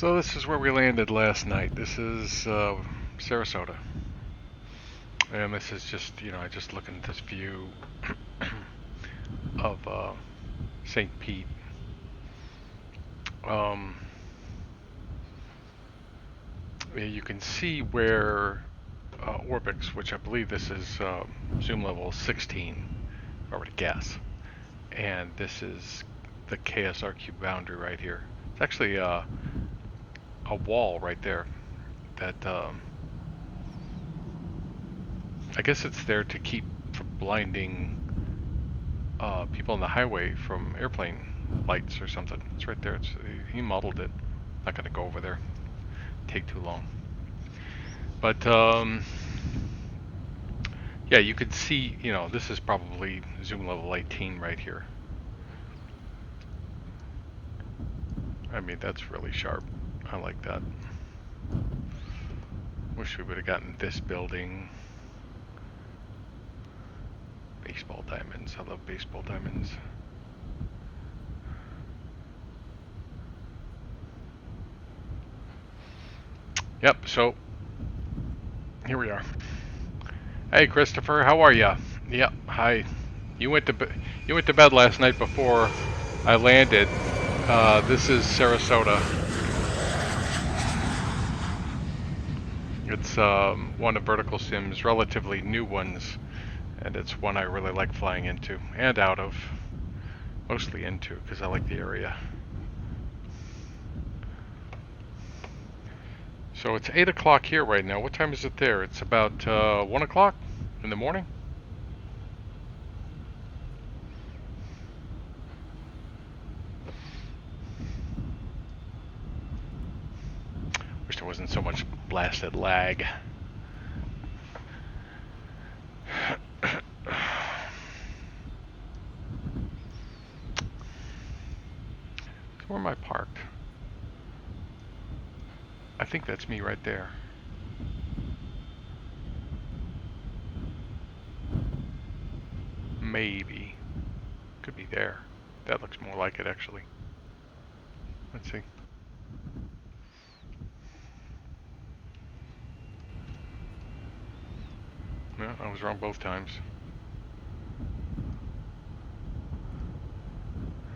So this is where we landed last night. This is Sarasota. And this is just, I just looking at this view of St. Pete. You can see where Orbx, which I believe this is zoom level 16, if I were to guess. And this is the KSRQ boundary right here. It's actually a wall right there that I guess it's there to keep from blinding people on the highway from airplane lights or something. It's right there. He modeled it. Not going to go over there. Take too long. But yeah, you could see, this is probably zoom level 18 right here. I mean, that's really sharp. I like that. Wish we would have gotten this building. Baseball diamonds. I love baseball diamonds. Yep, so here we are. Hey Christopher, how are ya? Yep, hi. You went to bed last night before I landed. This is Sarasota. It's one of VerticalSim's relatively new ones, and it's one I really like flying into and out of. Mostly into, because I like the area. So it's 8 o'clock here right now. What time is it there? It's about 1 o'clock in the morning. Wish there wasn't so much blasted lag. Where am I parked? I think that's me right there. Maybe. Could be there. That looks more like it, actually. Let's see. No, I was wrong both times.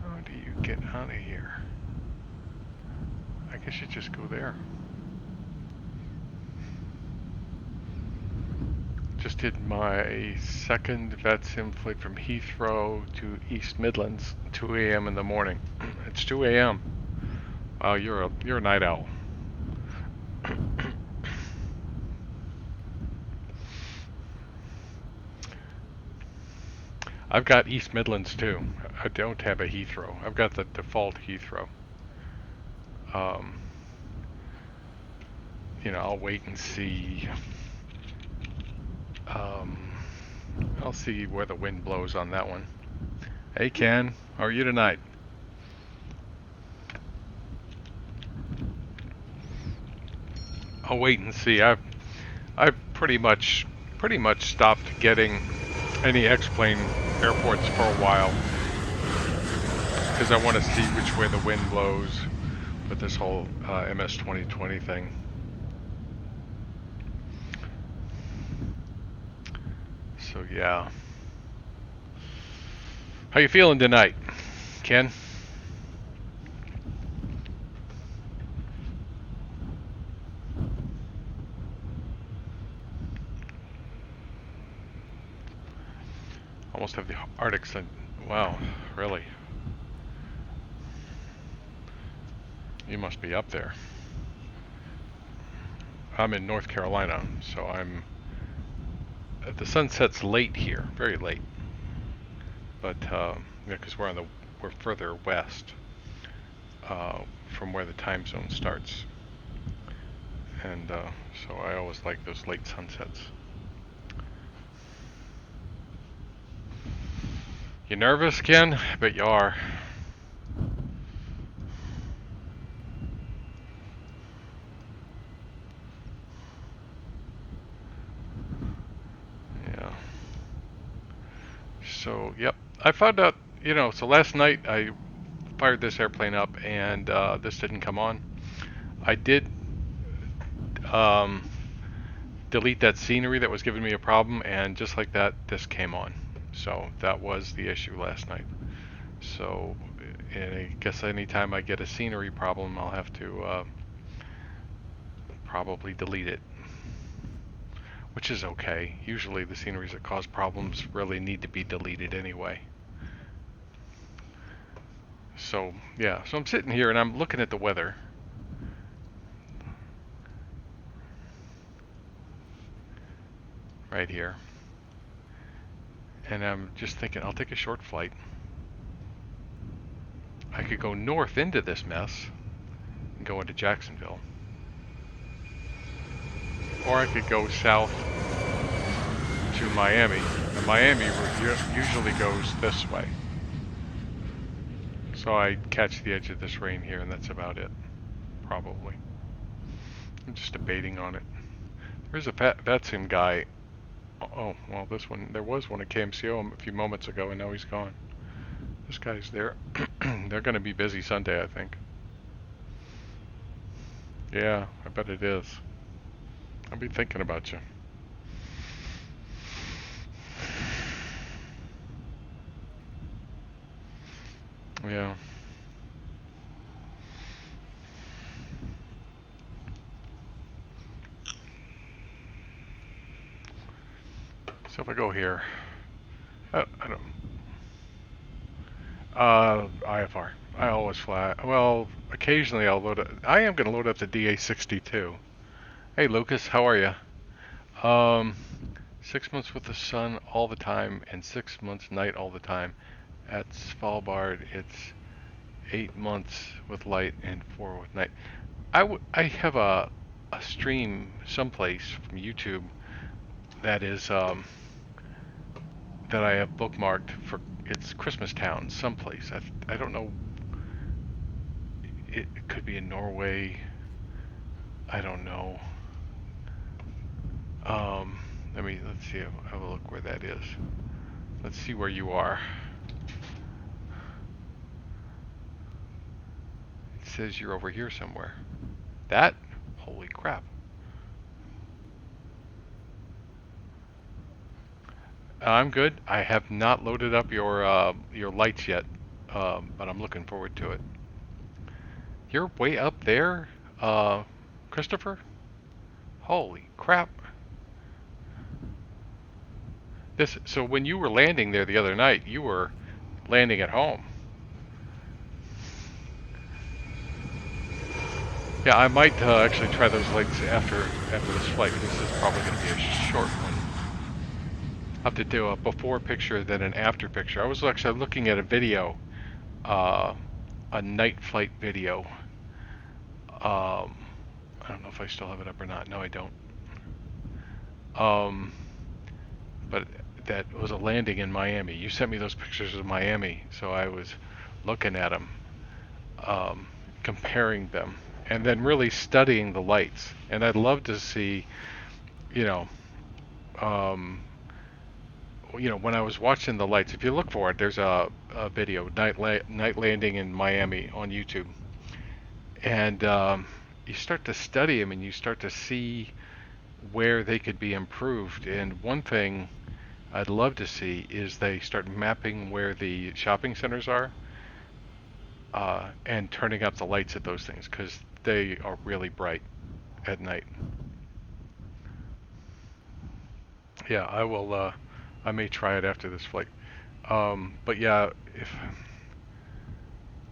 How do you get out of here? I guess you just go there. Just did my second VetSim flight from Heathrow to East Midlands, 2 a.m. in the morning. It's 2 a.m. Wow, you're a night owl. I've got East Midlands too. I don't have a Heathrow. I've got the default Heathrow. I'll wait and see. I'll see where the wind blows on that one. Hey Ken, how are you tonight? I'll wait and see. I've pretty much stopped getting any XPlane airports for a while because I want to see which way the wind blows with this whole MS 2020 thing. So yeah. How you feeling tonight, Ken? Almost have the Arctic sun. Wow, really? You must be up there. I'm in North Carolina, so the sun sets late here, very late. But because we're further west from where the time zone starts, and so I always like those late sunsets. You nervous, Ken? I bet you are. Yeah. So, yep. I found out, so last night I fired this airplane up and this didn't come on. I did delete that scenery that was giving me a problem, and just like that, this came on. So that was the issue last night. So I guess anytime I get a scenery problem, I'll have to probably delete it, which is okay. Usually the sceneries that cause problems really need to be deleted anyway. So yeah, so I'm sitting here and I'm looking at the weather. Right here. And I'm just thinking, I'll take a short flight. I could go north into this mess and go into Jacksonville. Or I could go south to Miami. And Miami usually goes this way. So I catch the edge of this rain here, and that's about it. Probably. I'm just debating on it. There's a VetSim guy. Oh, well, this one, there was one at KMCO a few moments ago, and now he's gone. This guy's there. They're going to be busy Sunday, I think. Yeah, I bet it is. I'll be thinking about you. Yeah. So if I go here, I don't. IFR. I always fly. Well, occasionally I'll load up. I am going to load up the DA62. Hey Lucas, how are you? 6 months with the sun all the time, and 6 months night all the time. At Svalbard, it's 8 months with light and 4 with night. I have a stream someplace from YouTube that is that I have bookmarked for. It's Christmas Town someplace. I don't know. It could be in Norway. I don't know. Let's see. Have a look where that is. Let's see where you are. It says you're over here somewhere. That? Holy crap. I'm good. I have not loaded up your lights yet, but I'm looking forward to it. You're way up there, Christopher? Holy crap. So when you were landing there the other night, you were landing at home. Yeah, I might actually try those lights after this flight. This is probably going to be a short one. I'll have to do a before picture, then an after picture. I was actually looking at a video, a night flight video. I don't know if I still have it up or not. No, I don't. But that was a landing in Miami. You sent me those pictures of Miami, so I was looking at them, comparing them, and then really studying the lights. And I'd love to see, when I was watching the lights, if you look for it, there's a video, night landing in Miami on YouTube. And you start to study them and you start to see where they could be improved. And one thing I'd love to see is they start mapping where the shopping centers are and turning up the lights at those things, because they are really bright at night. Yeah, I will. I may try it after this flight. But yeah,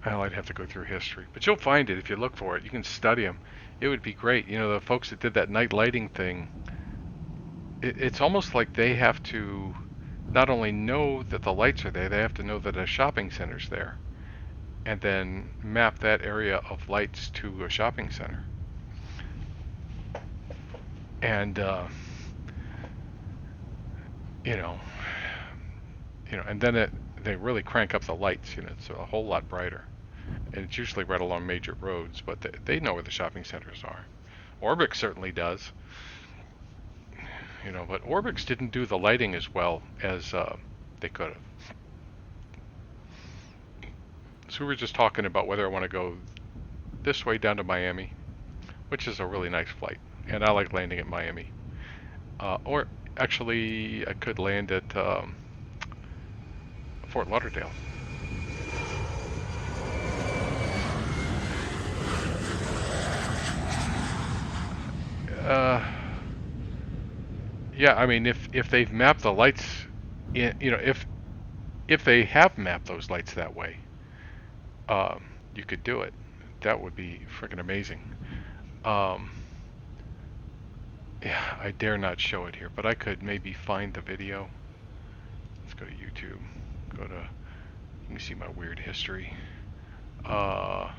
I'd have to go through history. But you'll find it if you look for it. You can study them. It would be great. The folks that did that night lighting thing, it's almost like they have to not only know that the lights are there, they have to know that a shopping center's there, and then map that area of lights to a shopping center. And and then they really crank up the lights. It's a whole lot brighter, and it's usually right along major roads. But they know where the shopping centers are. Orbx certainly does. But Orbx didn't do the lighting as well as they could have. So we were just talking about whether I want to go this way down to Miami, which is a really nice flight. And I like landing at Miami. Or actually, I could land at Fort Lauderdale. Yeah, I mean, if they've mapped the lights, if they have mapped those lights that way, you could do it. That would be freaking amazing. Um, yeah, I dare not show it here, but I could maybe find the video. Let's go to YouTube. Go to. You can see my weird history. Let's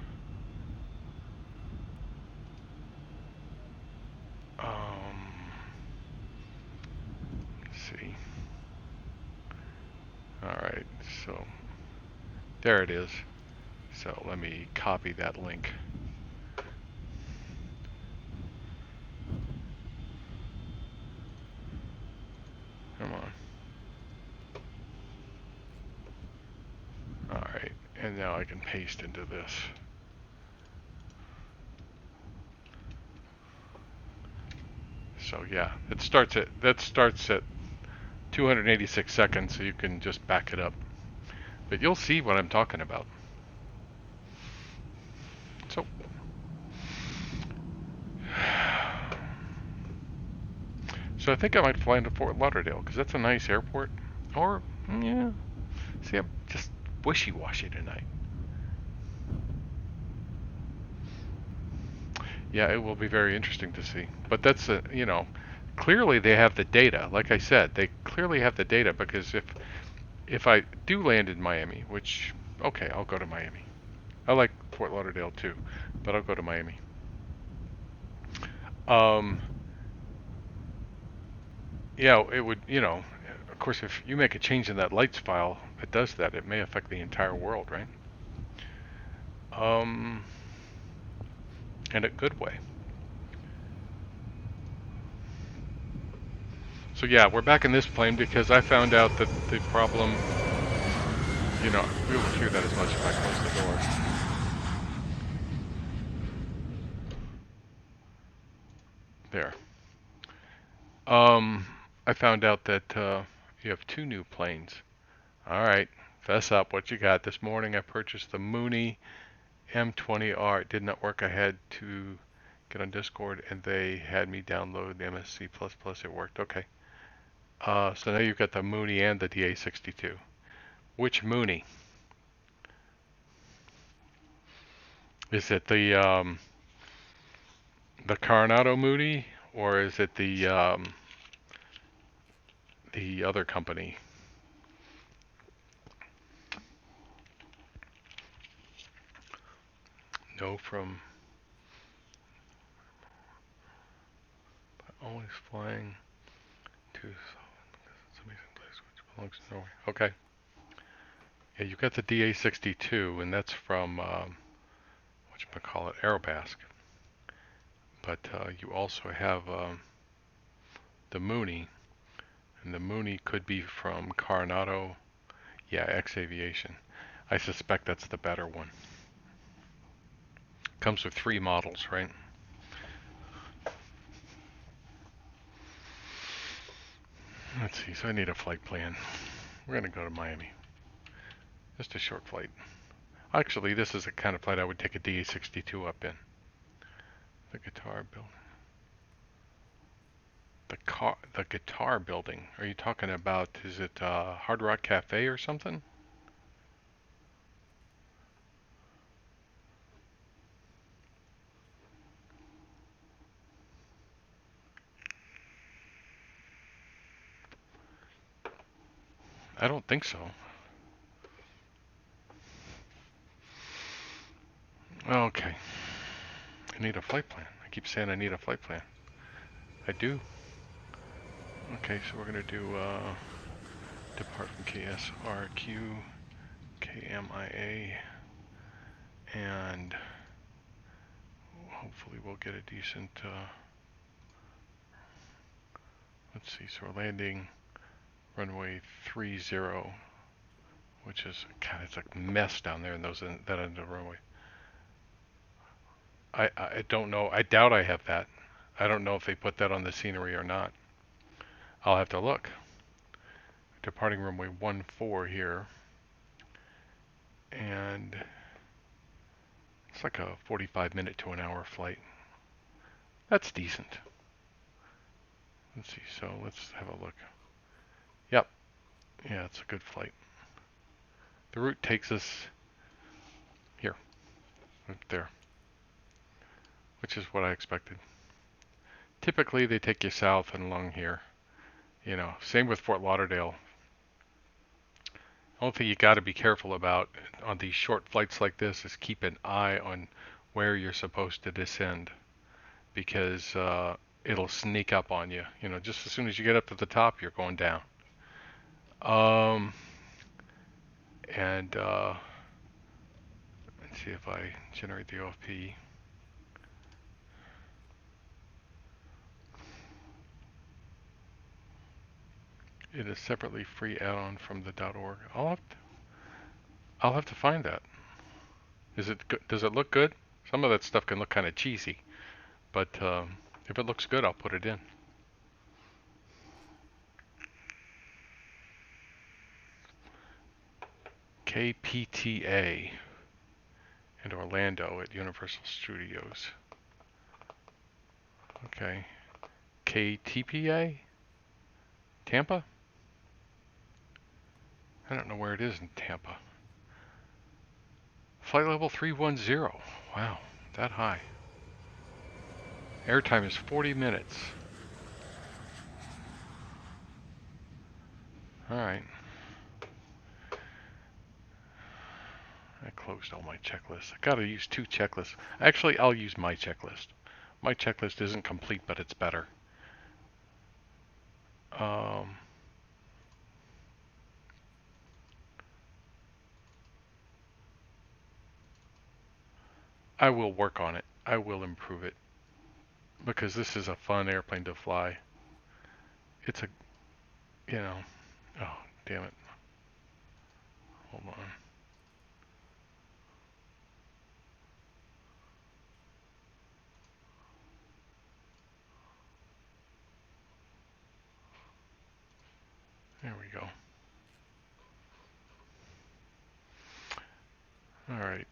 see. Alright, so there it is. So let me copy that link. Come on. Alright, and now I can paste into this. So yeah, that starts at 286 seconds, so you can just back it up. But you'll see what I'm talking about. So I think I might fly into Fort Lauderdale because that's a nice airport. Or yeah, see, I'm just wishy-washy tonight. Yeah, it will be very interesting to see. But that's clearly they have the data. Like I said, they clearly have the data because if I do land in Miami, which okay, I'll go to Miami. I like Fort Lauderdale too, but I'll go to Miami. Yeah, it would, of course, if you make a change in that lights file, it does that. It may affect the entire world, right? In a good way. So yeah, we're back in this plane because I found out that the problem, we won't hear that as much if I close the door. There. I found out that you have two new planes. All right, fess up. What you got? This morning I purchased the Mooney M20R. It did not work. I had to get on Discord and they had me download the MSC++. It worked. Okay. So now you've got the Mooney and the DA62. Which Mooney? Is it the Coronado Mooney, or is it the other company? No, from always flying to some place which belongs to Norway. Okay. Yeah, you've got the DA62, and that's from whatchamacallit, Aerobasque. But you also have the Mooney, and the Mooney could be from Coronado. Yeah, X Aviation. I suspect that's the better one. Comes with 3 models, right? Let's see, so I need a flight plan. We're going to go to Miami. Just a short flight. Actually, this is the kind of flight I would take a DA62 up in. The guitar building. The guitar building. Are you talking about, is it Hard Rock Cafe or something? I don't think so. Okay. I need a flight plan. I keep saying I need a flight plan. I do. Okay, so we're going to do depart from KSRQ, KMIA, and hopefully we'll get a decent, let's see, so we're landing runway 30, which is, God, it's a mess down there in that end of the runway. I don't know. I doubt I have that. I don't know if they put that on the scenery or not. I'll have to look. Departing runway 14 here. And it's like a 45-minute to an hour flight. That's decent. Let's see, so let's have a look. Yep. Yeah, it's a good flight. The route takes us here, right there, which is what I expected. Typically, they take you south and along here. You know, same with Fort Lauderdale. The only thing you got to be careful about on these short flights like this is keep an eye on where you're supposed to descend, because it'll sneak up on you. You know, just as soon as you get up to the top, you're going down. And let's see if I generate the OFP. It is separately free add-on from the .org. I'll have to find that. Is it good? Does it look good? Some of that stuff can look kind of cheesy, but if it looks good, I'll put it in. KPTA in Orlando at Universal Studios. Okay. KTPA? Tampa? I don't know where it is in Tampa. Flight level 310. Wow, that high. Airtime is 40 minutes. Alright. I closed all my checklists. I gotta use 2 checklists. Actually, I'll use my checklist. My checklist isn't complete, but it's better. I will work on it. I will improve it. Because this is a fun airplane to fly. It's a, you know, oh, damn it. Hold on. There we go. All right.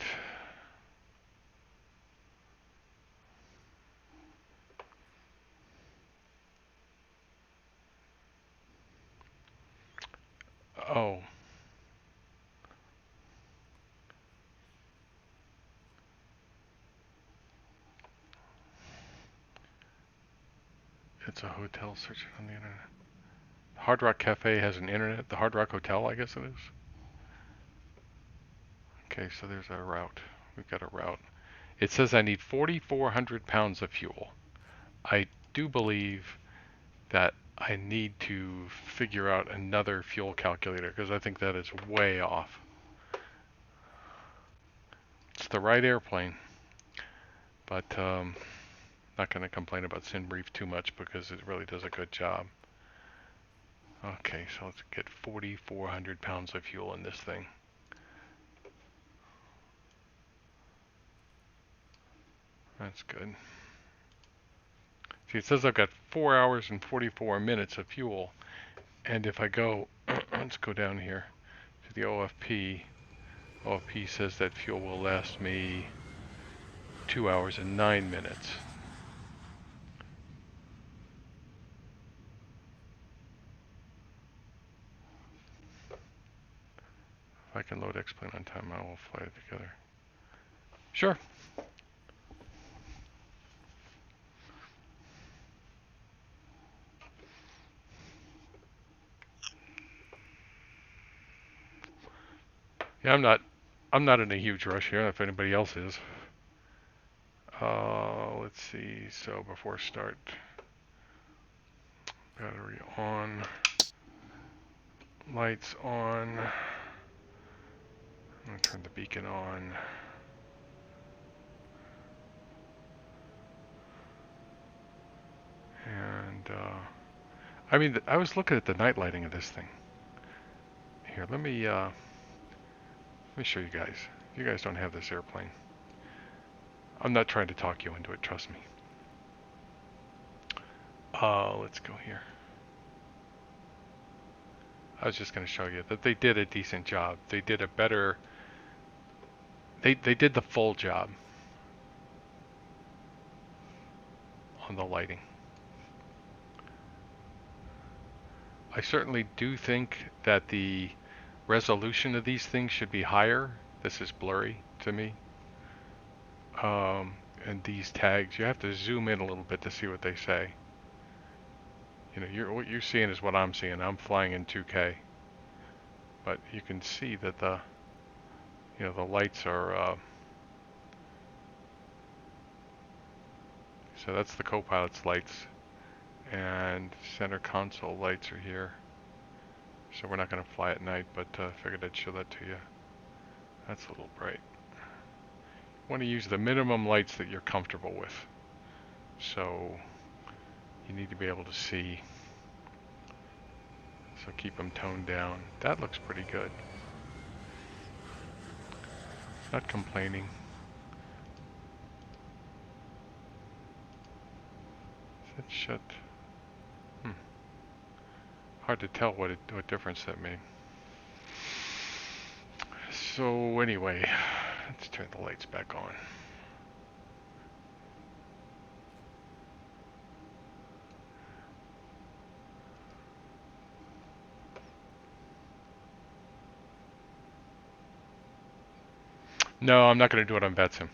Oh. It's a hotel. Search it on the internet. Hard Rock Cafe has an internet. The Hard Rock Hotel, I guess it is. Okay, so there's a route. We've got a route. It says I need 4,400 pounds of fuel. I do believe that I need to figure out another fuel calculator because I think that is way off. It's the right airplane, but not going to complain about SynBrief too much because it really does a good job. Okay, so let's get 4,400 pounds of fuel in this thing. That's good. See, it says I've got 4 hours and 44 minutes of fuel. And if I go, let's go down here to the OFP. OFP says that fuel will last me 2 hours and 9 minutes. If I can load XPlane on time, I will fly it together. Sure. Yeah, I'm not in a huge rush here, if anybody else is. Let's see, so before start, battery on, lights on, I'm gonna turn the beacon on. And, I mean, I was looking at the night lighting of this thing. Here, let me show you guys. You guys don't have this airplane. I'm not trying to talk you into it, trust me. Let's go here. I was just going to show you that they did a decent job. They did a better... They did the full job on the lighting. I certainly do think that the resolution of these things should be higher. This is blurry to me. And these tags, you have to zoom in a little bit to see what they say. You know, what you're seeing is what I'm seeing. I'm flying in 2K, but you can see that the lights are. So that's the co-pilot's lights, and center console lights are here. So we're not going to fly at night, but figured I'd show that to you. That's a little bright. You want to use the minimum lights that you're comfortable with. So you need to be able to see. So keep them toned down. That looks pretty good. Not complaining. Is that shut? Hard to tell what difference that made. So anyway, let's turn the lights back on. No, I'm not going to do it on VetSim.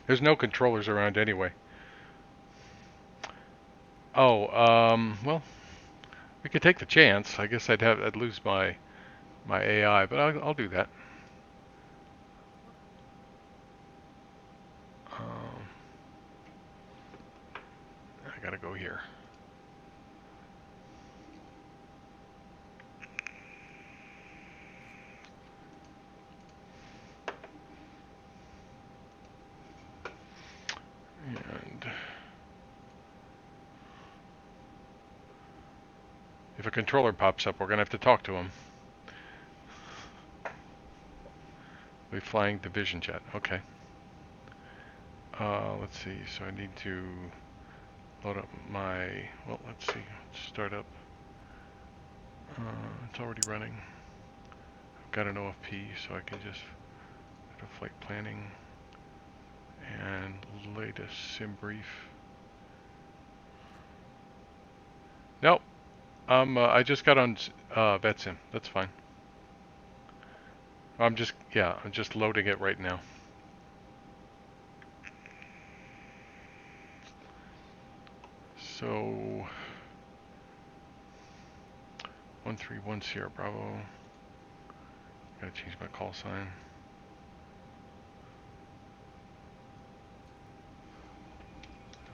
There's no controllers around anyway. Oh, well, we could take the chance. I guess I'd lose my AI, but I'll do that. I gotta go here. And if a controller pops up, we're gonna have to talk to him. We're flying division jet. Okay. Let's see. So I need to load up my. Well, let's see. Start up. It's already running. I've got an OFP, so I can just go to flight planning and latest sim brief. Nope. I just got on VetSim. That's fine. I'm just loading it right now. So 131 Sierra Bravo. Gotta change my call sign.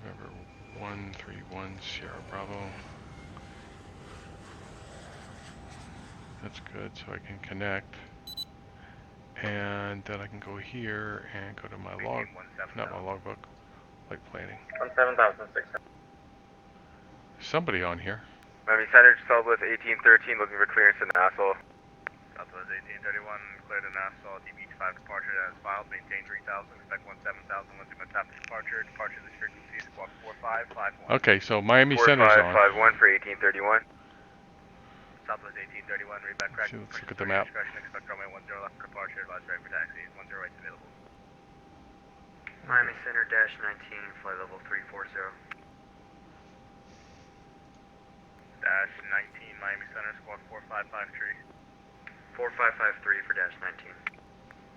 November 131 Sierra Bravo. That's good, so I can connect. And then I can go here and go to my log, not my logbook, flight planning. 17,600. Somebody on here. Miami Center, Southwest 1813, looking for clearance to Nassau. Southwest 1831, cleared to Nassau, DB5 departure as filed, maintain 3000, expect 17,000, once you tap departure, departure this frequency, squawk 4551. Okay, so Miami Center's on. 4551 for 1831. Southwest 1831, read back correct. So let's look at the map. Expect runway 10 left for departure, advise right for taxi, 10 right available. Miami Center dash 19, flight level 340. Dash 19, Miami Center, squawk 4553. 4553 for dash 19.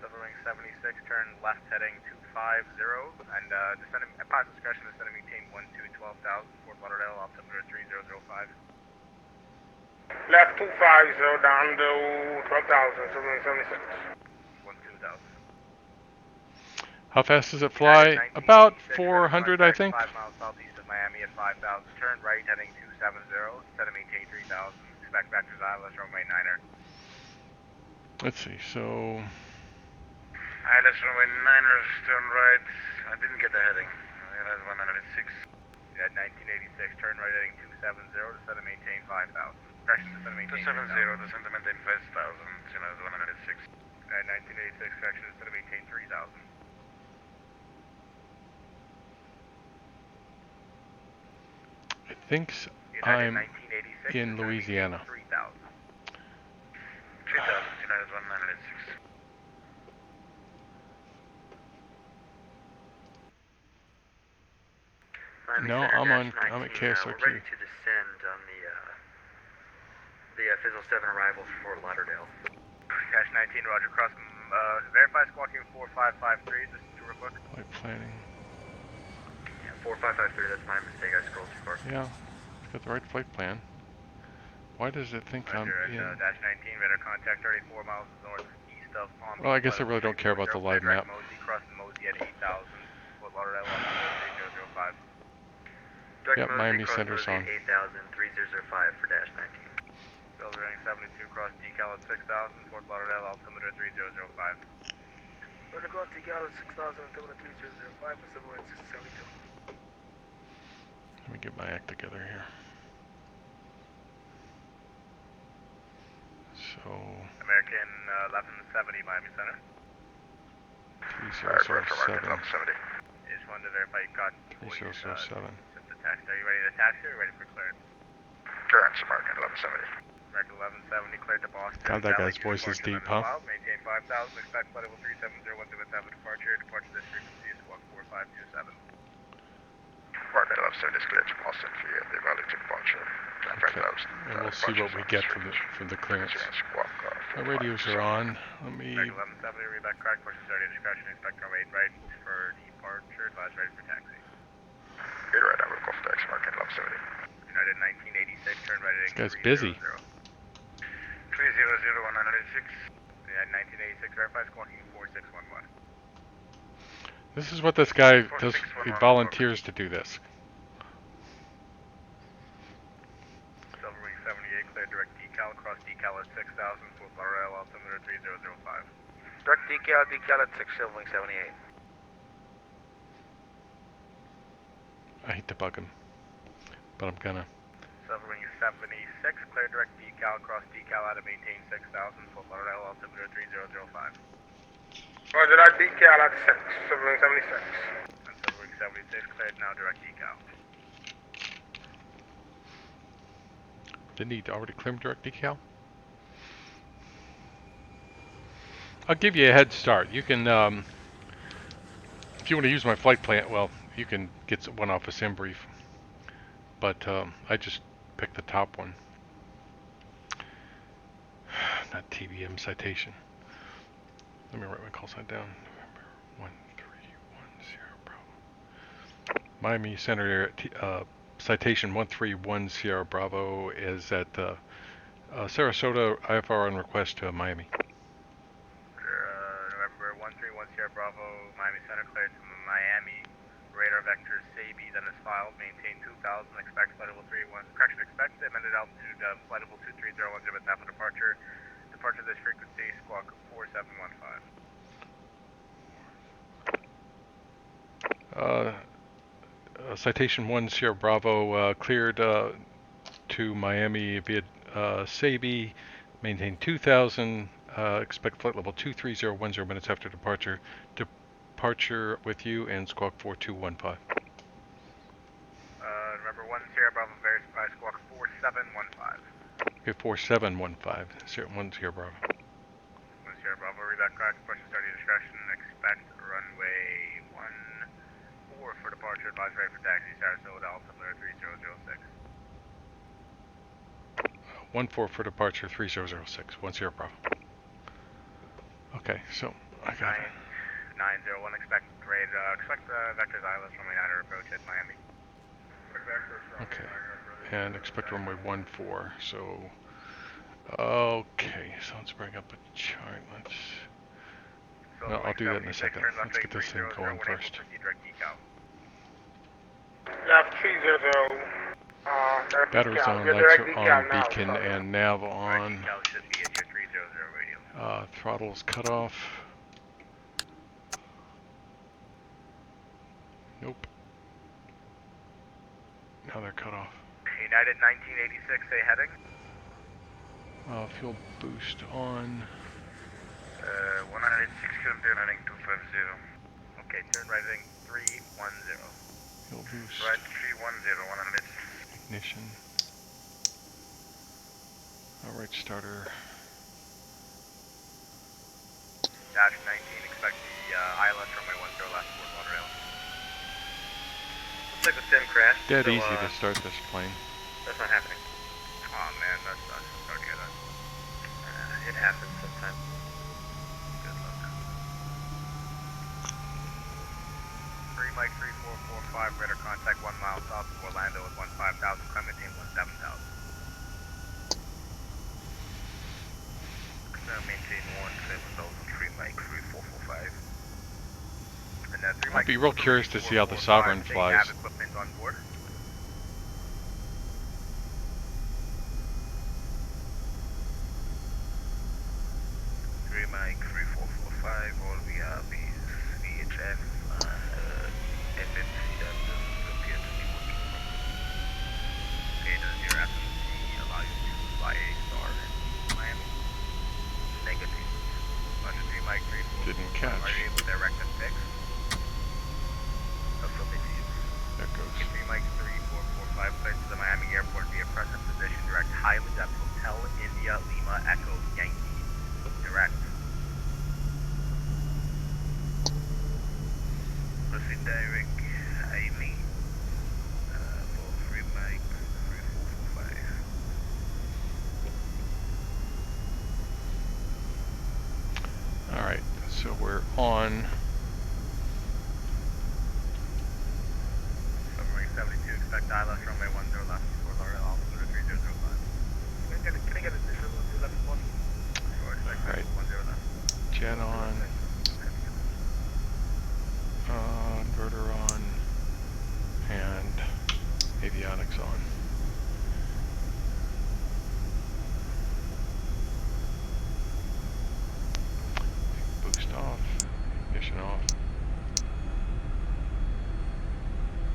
Silver Wing 76, turn left heading 250, and descending, at pilot's discretion, descending maintain 12,000, Fort Lauderdale, altimeter 3005. Left 250 down to 12,000, Silver Wing 76. 12,000. How fast does it fly? About 400, I think. 5 miles southeast of Miami at 5,000, turn right heading 270, descending maintain 3,000, expect vectors ILS runway 9er. Let's see, so... ILS runway 9er, turn right. I didn't get the heading. ILS 106. At 1986, turn right heading 270, descend and maintain 5,000. Correction, descend and maintain 270, descend and maintain 5,000, ILS 106. At 1986, correction, descend and maintain 3,000. thinks United I'm 1986. in returning Louisiana. 3000. 3000, United 1986. Miami No, Center I'm dash I'm at 19, KSRQ. we're ready to descend on the Fizzle 7 arrivals for Fort Lauderdale. Dash 19, roger, cross, verify squawking 4553, just to real quick. Flight planning. Yeah, 4553, that's my mistake, I scrolled too far. Yeah, it's got the right flight plan. Why does it think I'm Roger, in? Dash 19, radar contact 34 miles northeast of Palm Beach. Well, I guess I really don't care about the live map. Mosey, crossing Mosey at 8,000, Fort Lauderdale, 3005. Yep, Miami Center's on. 8,000, 3005 for dash 19. Silver running 72, cross decal at 6,000, Fort Lauderdale, altimeter 3005. Running cross decal at 6,000, altimeter 3005 for Silver running 672. Let me get my act together here. So, American 1170, Miami Center. 3007. 1170. Just wanted to verify you got 3007. just the taxi. Are you ready to taxi or ready for clearance? Clearance, American 1170. American 1170, cleared to Boston. God, that guy's Valley voice is departure deep, limit huh? allowed. Maintain 5,000, expect flight level 370, 1 departure. Departure this frequency is squawk 4527. American 1170 is cleared to Boston via the Valley departure. Okay, and we'll see what we get from the clearance. My radios are on. Let me. American 1170, read back correct. Push 30 discretion. Expect runway 8 right for departure. Advise ready for taxi. Get right, I will go for taxi, American 1170. United 1986, turn right This at guy's busy. 300, 186. United 1986, verify squawking 4611. This is what this guy does. He volunteers to do this. Silver Wing 78, clear direct decal, cross decal at 6,000, Fort Lauderdale, altimeter 3005. Direct decal at 6, Silver Wing 78. I hate to bug him, but I'm gonna. Silver Wing 76, clear direct decal, cross decal out of maintain 6,000, Fort Lauderdale, altimeter 3005. Roger, that decal at 6, Silver Wing 76. And Silver Wing 76, cleared now direct decal. Didn't he already clear direct decal? I'll give you a head start. You can, if you want to use my flight plan, well, you can get one off a sim brief. But I just picked the top one. Not TBM citation. Let me write my call sign down. November 1310 Bravo. Miami Center citation 131 Sierra Bravo is at Sarasota, IFR on request to Miami. November 131 Sierra Bravo, Miami Center, cleared to Miami. Radar vector SABI then is filed. Maintain 2,000. Expect flight level 31. Correction, expect amended altitude flight level 23010 with NAPA departure. Departure this frequency, squawk 4715. Citation 1 Sierra Bravo cleared to Miami via SABI. Maintain 2,000. Expect flight level 23010 minutes after departure. Departure with you and squawk 4215. November 1 Sierra Bravo, verify squawk 4715. Okay, 4715. 1 Sierra Bravo. 1 Sierra Bravo, read that correct. Push 30 discretion. Expect runway 14 for departure. Advise ready for taxi. Sarasota, altimeter 3006. 14 for departure, 3006. 1 Sierra Bravo. Okay, so I got it. 901, expect vectors ILS runway 9 approach at Miami. Okay, and expect runway 14. So, okay, so let's bring up a chart. No, I'll do that in a second. Let's get this thing going first. Left 300. Batteries on, lights are on, beacon and nav on. Should be at your 300 radio. Throttle's cut off. Nope. Now they're cut off. United 1986, say heading. Fuel boost on. 186 kilometer heading 250. Okay, turn right heading 310. Fuel boost. Right 310, 186. ignition. Alright, starter. Dash 19, expect the ILS runway 10 left towards Lauderdale. Looks like the sim crashed. Dead so, easy to start this plane. That's not happening. Oh man, that sucks. I'm sorry to hear that. It happens sometimes. Good luck. 3 Mike 3445, radar contact 1 mile south of Orlando with 15,000, Clementine 17,000. Maintain 17,000, 3 Mike 3445. And 3 I'd Mike be real curious to see how the Sovereign 3445, they flies. have equipment on board. Mike 3445, all we have is VHF and FMC that doesn't appear to be working properly. Okay, does your FMC allow you to fly a star in Miami? Negative. 103 Mike 3445, Didn't catch. are you able to direct and fix? Affirmative. There goes. 3 Mike 3445, clear to the Miami airport via present position, direct Highland at Hotel India Lima Echo Yankee. Direct. Proceed direct, Amy, for 3 Mike 3445. Alright, so we're on. Submarine 72, expect ILS runway 10 left for Lauderdale, altitude 3005. Can I get a different one to 1140? Sure, expect Alright. 10 left. Jet on. Inverter on. And avionics on. Boost off. Ignition off.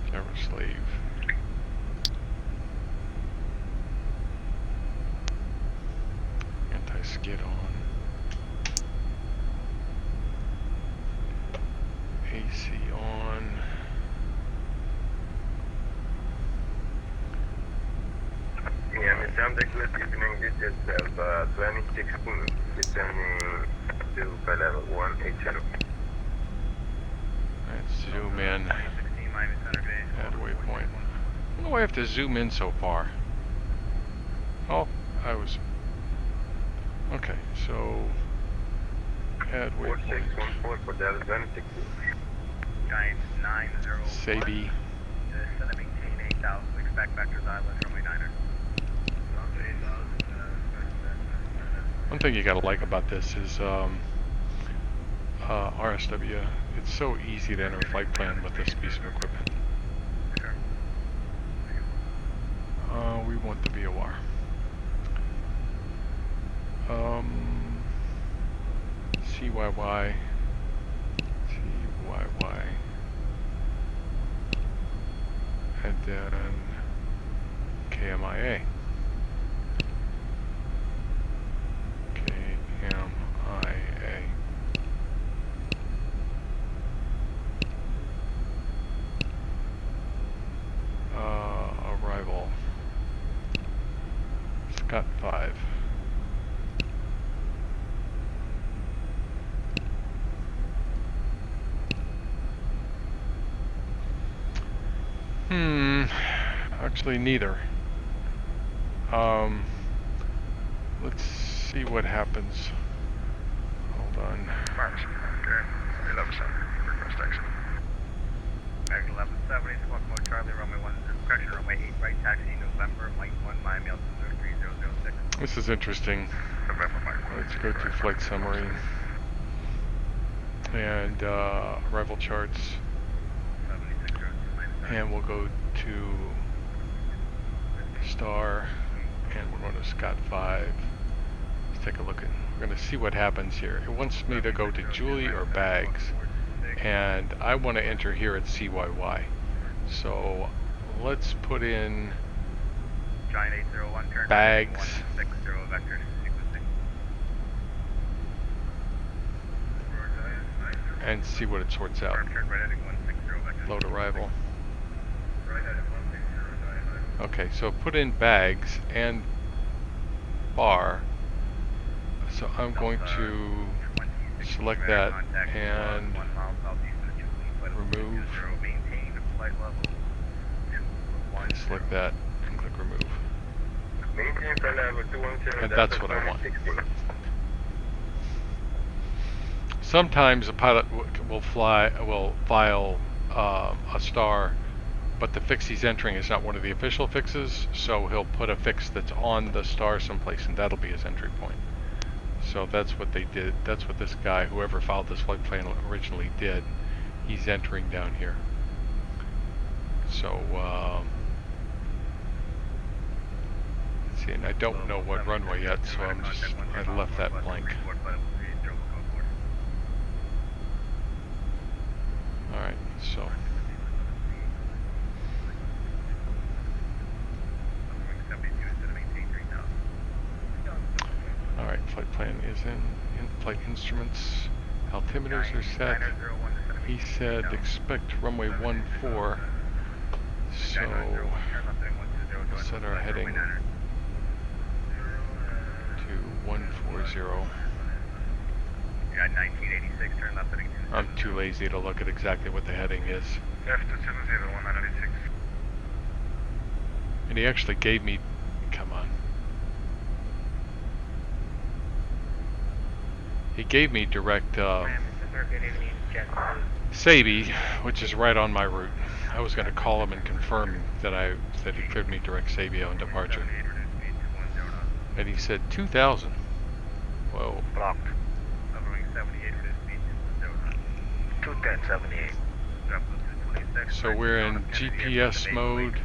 Camera slave. Anti-skid on. AC on. Yeah, Mr. Subject list evening digits of 2016, descending to level 180. Let's zoom in. 16 Miami Center Bay. Add waypoint. I don't know why I have to zoom in so far. Oh, I was. Okay, so add waypoint. 4614 for Dallas 2016. Giant 901. Sabi. Descend and maintain 8,000. Expect vectors ILS runway 9er. One thing you gotta like about this is RSW. It's so easy to enter a flight plan with this piece of equipment. Sure. We want the VOR. CYY. CYY. And then KMIA. KMIA. Arrival. Scott 5. Actually neither. Let's see what happens. Hold on. March. Okay. 11-7. Request exit. American 1170, Squawk Mode Charlie, runway 1, correction, runway 8, right taxi, November, Mike 1, Miami, altitude 3006. This is interesting. November, Mike 1. Let's go to flight summary and arrival charts, 7602, and we'll go to star, and we're going to Scott 5. Let's take a look at. We're going to see what happens here. It wants me to go to Julie or Bags, and I want to enter here at CYY. So let's put in Giant 801, turn Bags. 160 vector sequencing. And see what it sorts out. Turn right heading 160 vector. Load arrival. Okay, so put in bags and bar. So I'm going to select that and remove. And select that and click remove. Maintain flight level 210. And that's what I want. Sometimes a pilot will file a star, but the fix he's entering is not one of the official fixes, so he'll put a fix that's on the star someplace, and that'll be his entry point. So that's what they did. That's what this guy, whoever filed this flight plan originally did. He's entering down here. So let's see, and I don't know what runway yet, so I left that blank. Alright, so alright, flight plan is in flight instruments. Altimeters are set. He said expect runway 14. So we'll set our heading to 140. Yeah, 1986, turn left heading 27. I'm too lazy to look at exactly what the heading is. Left to 70196. And he actually gave me, come on. He gave me direct Sabi, which is right on my route. I was going to call him and confirm that he cleared me direct Sabi on departure. And he said 2,000. Whoa. Blocked. 78 for this speed 21078. So we're in GPS mode.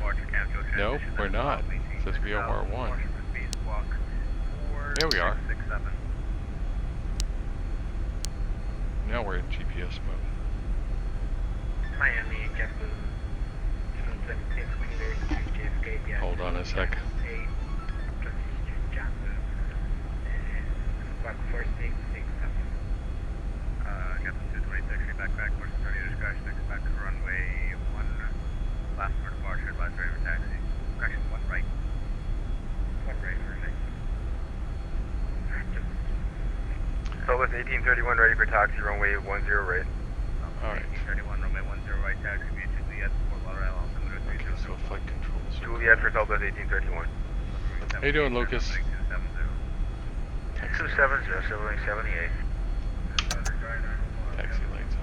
No, we're not. It says VOR1. There we are. Now we're in GPS mode. Miami, JetBlue. 776 JFK. Hold on a sec. First 667. Got the 226, back, course 30 discretion, expect runway 1, last for departure, advise driver taxi. Correction, 1 right. 1 right for next. Southwest 1831, ready for taxi, runway 10 right. Alright. 1831, runway 10 right, taxi, via Juliet, Fort Lauderdale, altimeter Okay, so flight controls. Juliet for Southwest 1831. How you doing, Lucas? 270, Silvering 78. Taxi lights on.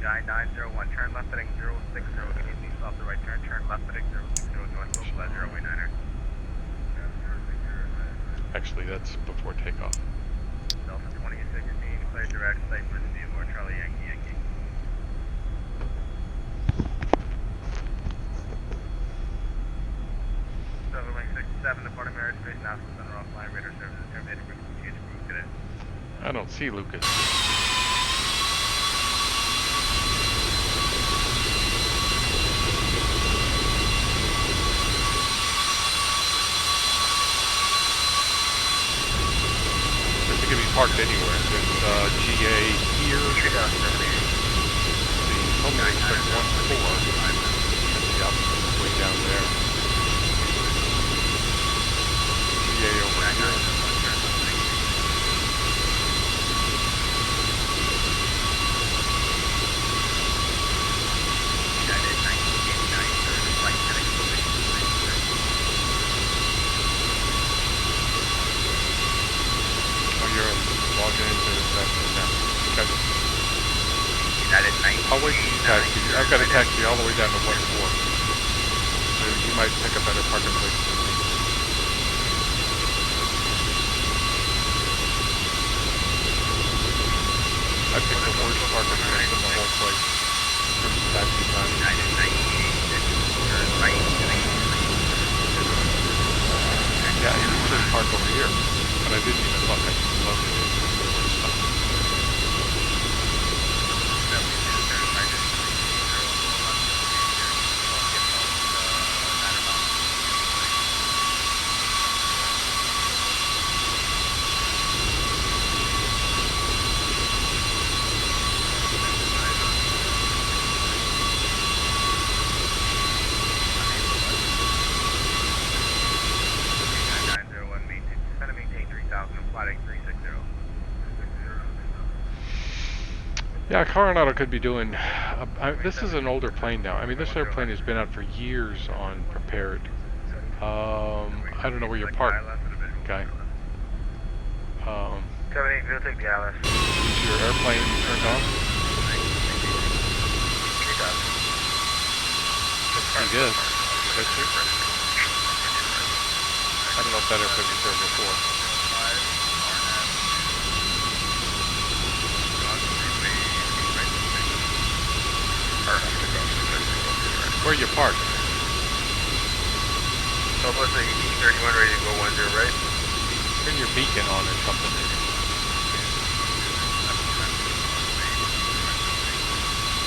901, turn left heading 060, immediately stop the right turn left heading 060, north Oakland, 089er. Actually, that's before takeoff. Delta 2016, clear direct, Cypress, Theodore, Charlie, Yankee. Silverwing 67, departing airspace, NASA center offline, radar services, terminated, huge group today. I don't see Lucas. This could be parked anywhere. There's GA here. See, told me to expect 14. Yep, way down there. GA over here. Logging into that now. Okay. I'll wait for you taxi. I've got a taxi all the way down to 14. So you might pick a better parking place than me. I picked the worst parking place in the whole place. In terms of taxi time. Yeah, you should park over here. But I didn't even look. I just loved it. Yeah, Coronado could be doing. This is an older plane now. I mean, this airplane has been out for years on prepared. I don't know where you're parked, guy. 78, we'll take the ILS. Is your airplane turned on? Let's see this. Picture. I don't know if that airplane was there before. Where you parked? Southwest 1831, ready to go 10 right. Turn your beacon on or something.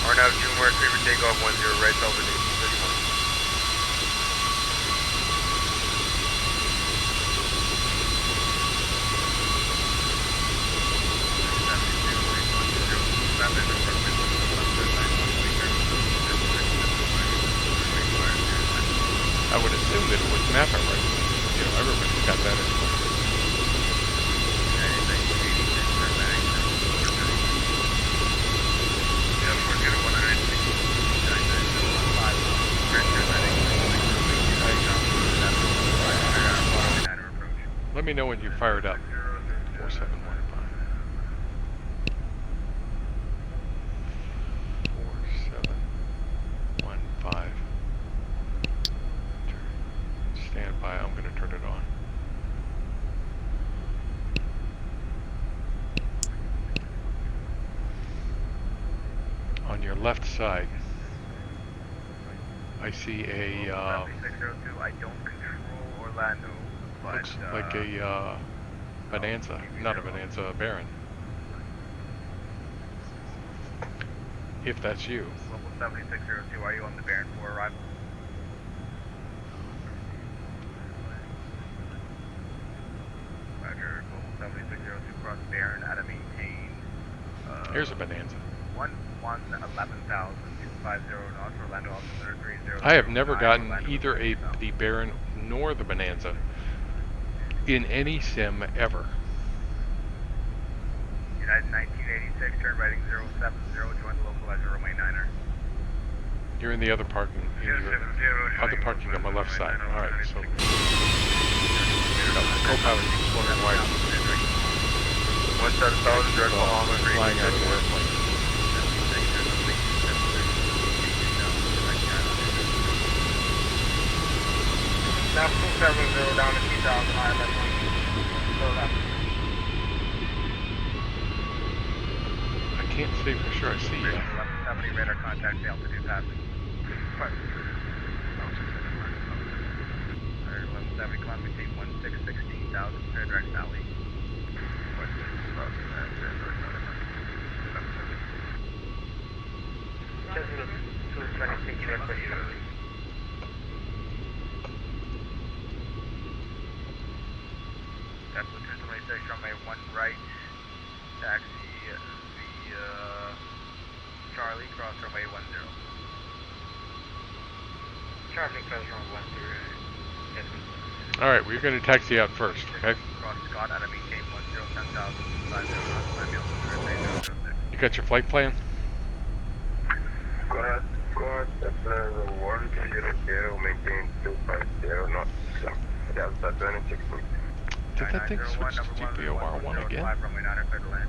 RNAV June Mark, favor takeoff 10 right, Southwest 1831. I would assume that it was NAPA, right? You know, everybody's got that in. Let me know when you fire it up. 4715. 4715. Stand by, I'm going to turn it on. On your left side, I see a, 7602, I don't control Orlando, but, looks like a Bonanza, not a Bonanza, a Baron. If that's you. Local 7602, are you on the Baron for arrival? Roger, Global 7602, cross Baron at a maintain. Here's a Bonanza. 11,250 knots, Orlando officer 30. I have never gotten either the Baron nor the Bonanza in any sim ever. United 1986, turn righting 070, join the local as a runway 9er. You're in the other parking, other parking on my left side. All right, so co-pilot keeps wondering why I'm 17,000, direct Bahama, flying out of the airplane. Now 270 down to 3,000 ILS. So left. I can't say for sure I see you. 1170 radar contact, the altitude passing. 1170, come on, maintain 16,000, clear direct valley. Schedule 226 request. That's the 226, runway 1 right, taxi via Charlie, cross runway 10. Charlie cross runway 10. All right, we're going to taxi out first, okay? Cross Scott at a maintain 10, 10,000, 50, You got your flight plan? Squad, Stepler 100, maintain 250 knots. Delta 26. Did that thing switch to GPOR1 again? Runway 9er, clear to land.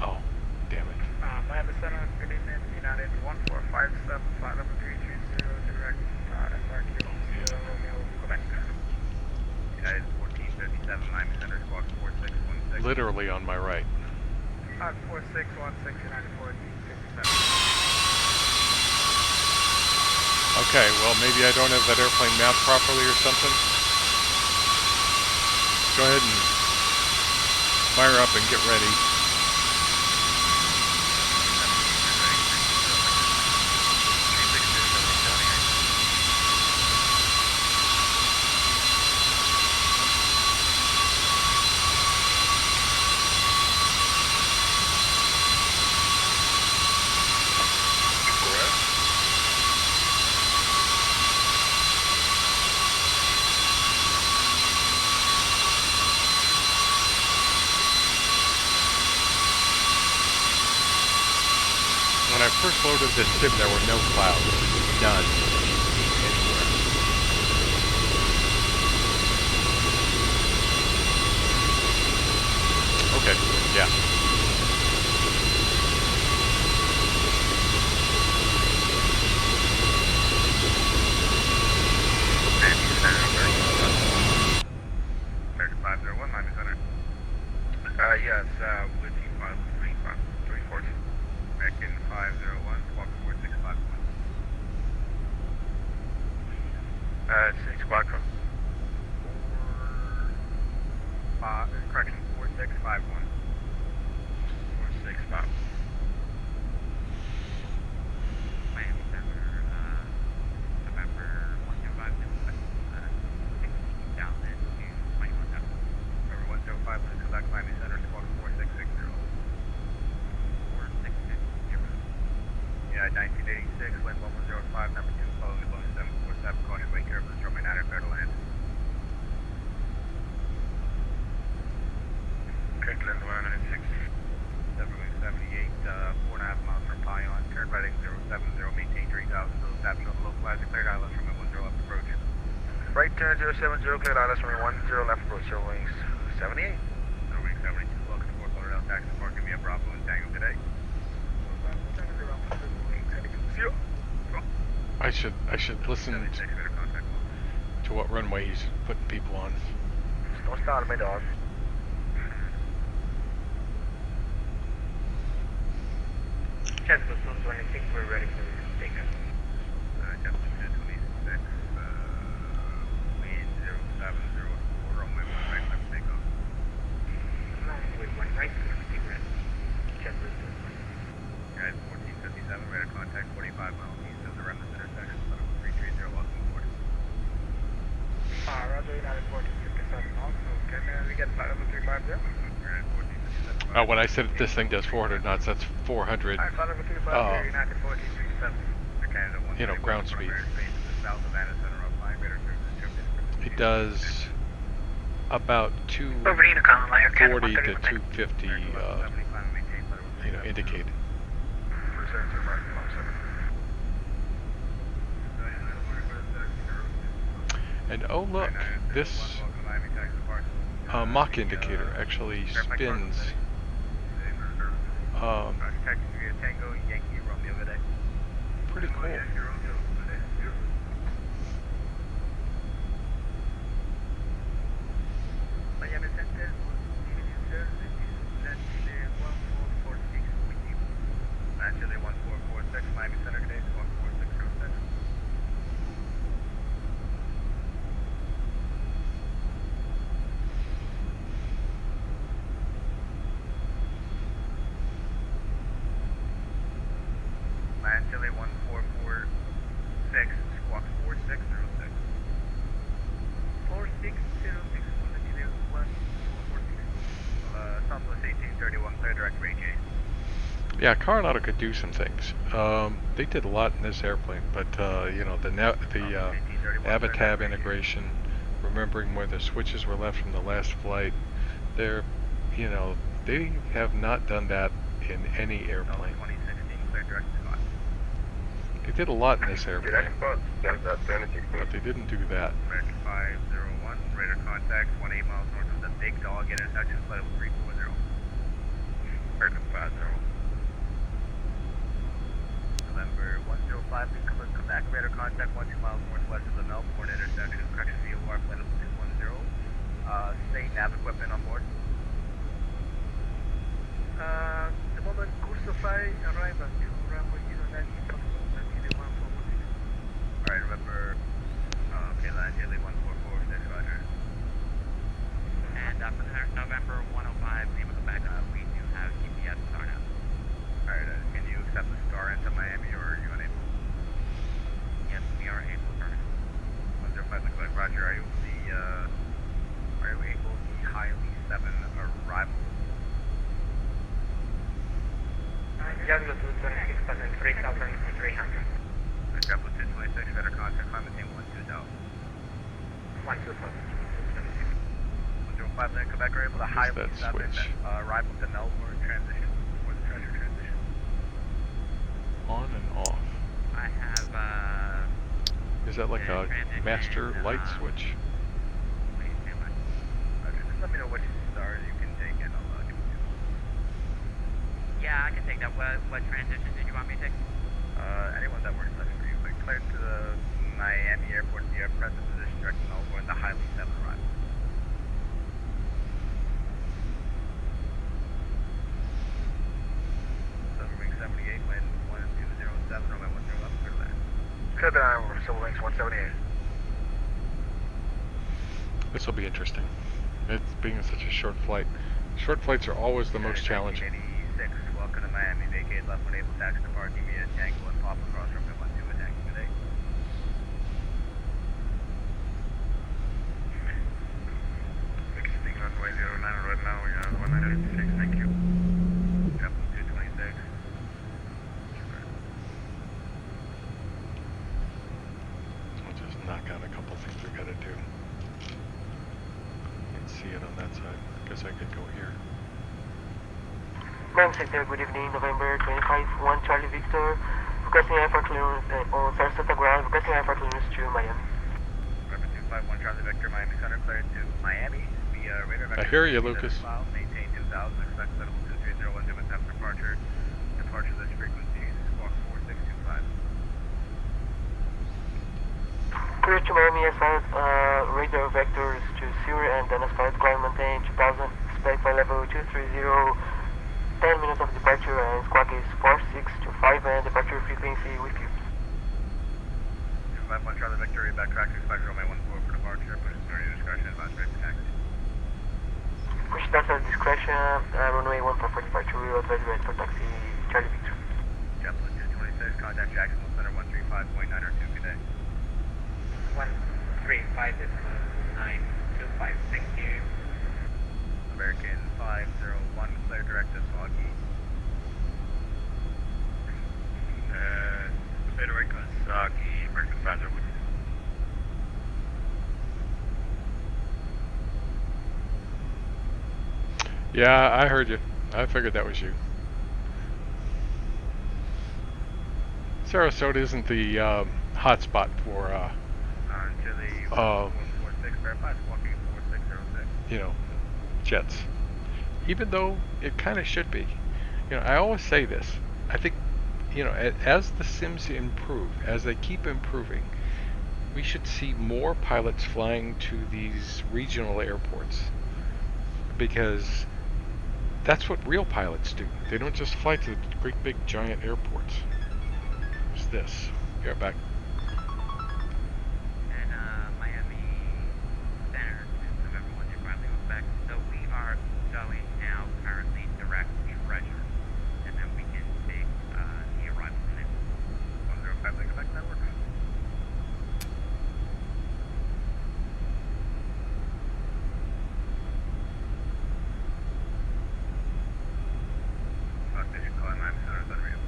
Oh, damn it. Miami 7, good evening, United 1457, flight number 330, direct XPRealistic, Romeo, Quebec. United 1457, Miami Center, squawk 4616. Literally on my right. 4616, United 1457. Okay, well maybe I don't have that airplane mapped properly or something. Go ahead and fire up and get ready. first loaded this sim, there were no clouds. None. Anywhere. Okay, yeah. American 501, Miami Center. Yes, with T-534. American 501, squawk 4651. It's Squadron. Correction, 4651. 465. Miami Center, November 105, 16,000 to 21,000. Number 105, please come back to Miami Center, squawk 4660. 4660. Yeah, 1986, wind 1105, number 2, following the Boeing 747, calling your way careful, stroke my 9 clear to land. Kirkland 196. 78, 4.5 miles from Pion, turn right 070, maintain 3000, so tapping on the localizer, cleared islands from 10 left approach. Right turn 070, cleared out, that's runway 10 left approach, show wings 78. Runway 72, welcome to Fort Lauderdale, taxi park, give me a Bravo and Tango today. I should listen 76, better contact. to what runway he's putting people on. Don't start me, dog. Chester 226, we're ready for take off. Temperature 26, wind 0704, runway 1 right, left takeoff. With 1 right, take right. Chester 226. Guys, 1457, radar contact 45 miles east of the Remnant intersection, 330, welcome aboard. Roger, United 1457 also. Can we get flight level 350? We're at 1457. When I said this thing does 400 knots, that's 400. Alright, flight level 350, United 1457. Canada 131, You know, ground speed. South of Addison, Center radar services. It does about Over to Unicon, Liar, Canada 240 to 131. 250, indicated. And oh look, this Mach indicator actually spins. Tango, Yankee, Romeo, good day. Pretty cool. Miami Center, sir, this is 1446 with you. Chile 1446, Miami Center, good day, 14606. Land Chile 1446, squawk 4606. 4606, Chile 1446. Southwest 1831, clear direct range 8. Yeah, Coronado could do some things. They did a lot in this airplane, but you know, the Avatab integration, remembering where the switches were left from the last flight, they're, you know, they have not done that in any airplane. 2016, clear direct spot. They did a lot in this airplane, but they didn't do that. American 501, radar contact 28 miles north of the Big Dog intersection, flight level 340. American 50. November 105, please come back, radar contact 12 miles northwest of the Melbourne intersection, correction VOR, flight level 210. State nav equipment on board. The moment Kursify arrival to runway 09, Alright, remember, okay, land Chile 1446, roger. And for November 105, Lima, Quebec, we do have GPS star now. Alright, can you accept the star into Miami or are you unable? Yes, we are able to turn it. 105, Quebec, roger. Are you able the Highly 7 arrival? Jungle 226%, 3,300. Jungle 226, better contact, climb maintain 120. 105, then Quebec are able to Highly that 7 switch? arrival to Melbourne transition or the treasure transition. on and off? I have, Is that like yeah, a transition, master light switch? Please stand by. Roger, just let me know which stars you can take and I'll give it to you. Yeah, I can take that. What transition did you want me to take? Anyone that works best for you. But clear to the Miami airport, the present position directing all going to Highly 7 arrival. Southern Wing 78, wind 1207, runway 10 left, clear to land. Clear the line over Civil Wings 178. This will be interesting. It's being such a short flight. Short flights are always the most challenging. 1986, welcome to Miami. Vacate left when able, taxi to parking, via Tango and Pop across runway 12, attacking today. Exiting runway 09 right now, we have 186, thank you. JetBlue 226. I'll just knock out a couple things we gotta do. Can't see it on that side. Guess I could go here. Ma'am Sector, good evening, November 25, 1 Charlie Victor, requesting airport clearance on Sarasota ground, requesting airport clearance to Miami. November 251 Charlie Victor, Miami Center, cleared to Miami via radar vector. I hear you, Lucas. File, maintain 2000, expect level 2301, dim attempt departure. Departure list frequencies, squawk 4625. Clear to Miami as well as radar vectors to Sewer and then as far as climb maintain 2000, expect by level 230, 10 minutes of departure and squawk is 4625 and departure frequency with you. 251 Charlie Victor, backtrack to expect runway 14 for departure, push to your discretion, advance ready for taxi. Push down at discretion, runway 14 for departure, we will advise ready for taxi, Charlie Victor. JetBlue 226, contact Jacksonville Center 135.9 or 2, good day. 135.925, thank you. American 501, clear direct to Soggy. Clear direct to Soggy, American 501. Yeah, I heard you. I figured that was you. Sarasota isn't the hotspot for, To the 446, verify squawking 4606. you know, jets. Even though it kind of should be. You know, I always say this. I think, you know, as the sims improve, as they keep improving, we should see more pilots flying to these regional airports. Because that's what real pilots do. They don't just fly to the great big giant airports. What's this? Be right back. And Miami Center, November 1, you're finally back. So we are going now currently direct Treasure, and then we can take the arrival from there. 105 Link Effect Network. Station calling Miami Center, is unreal.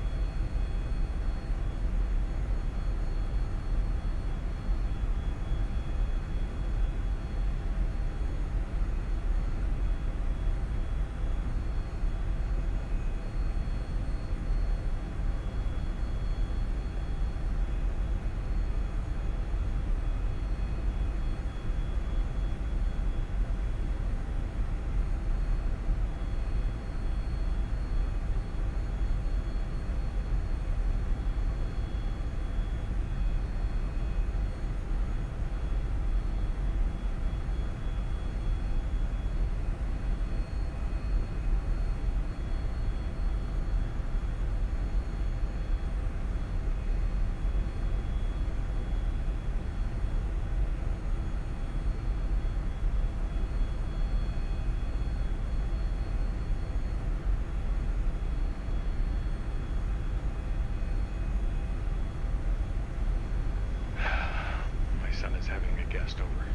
My son is having a guest over.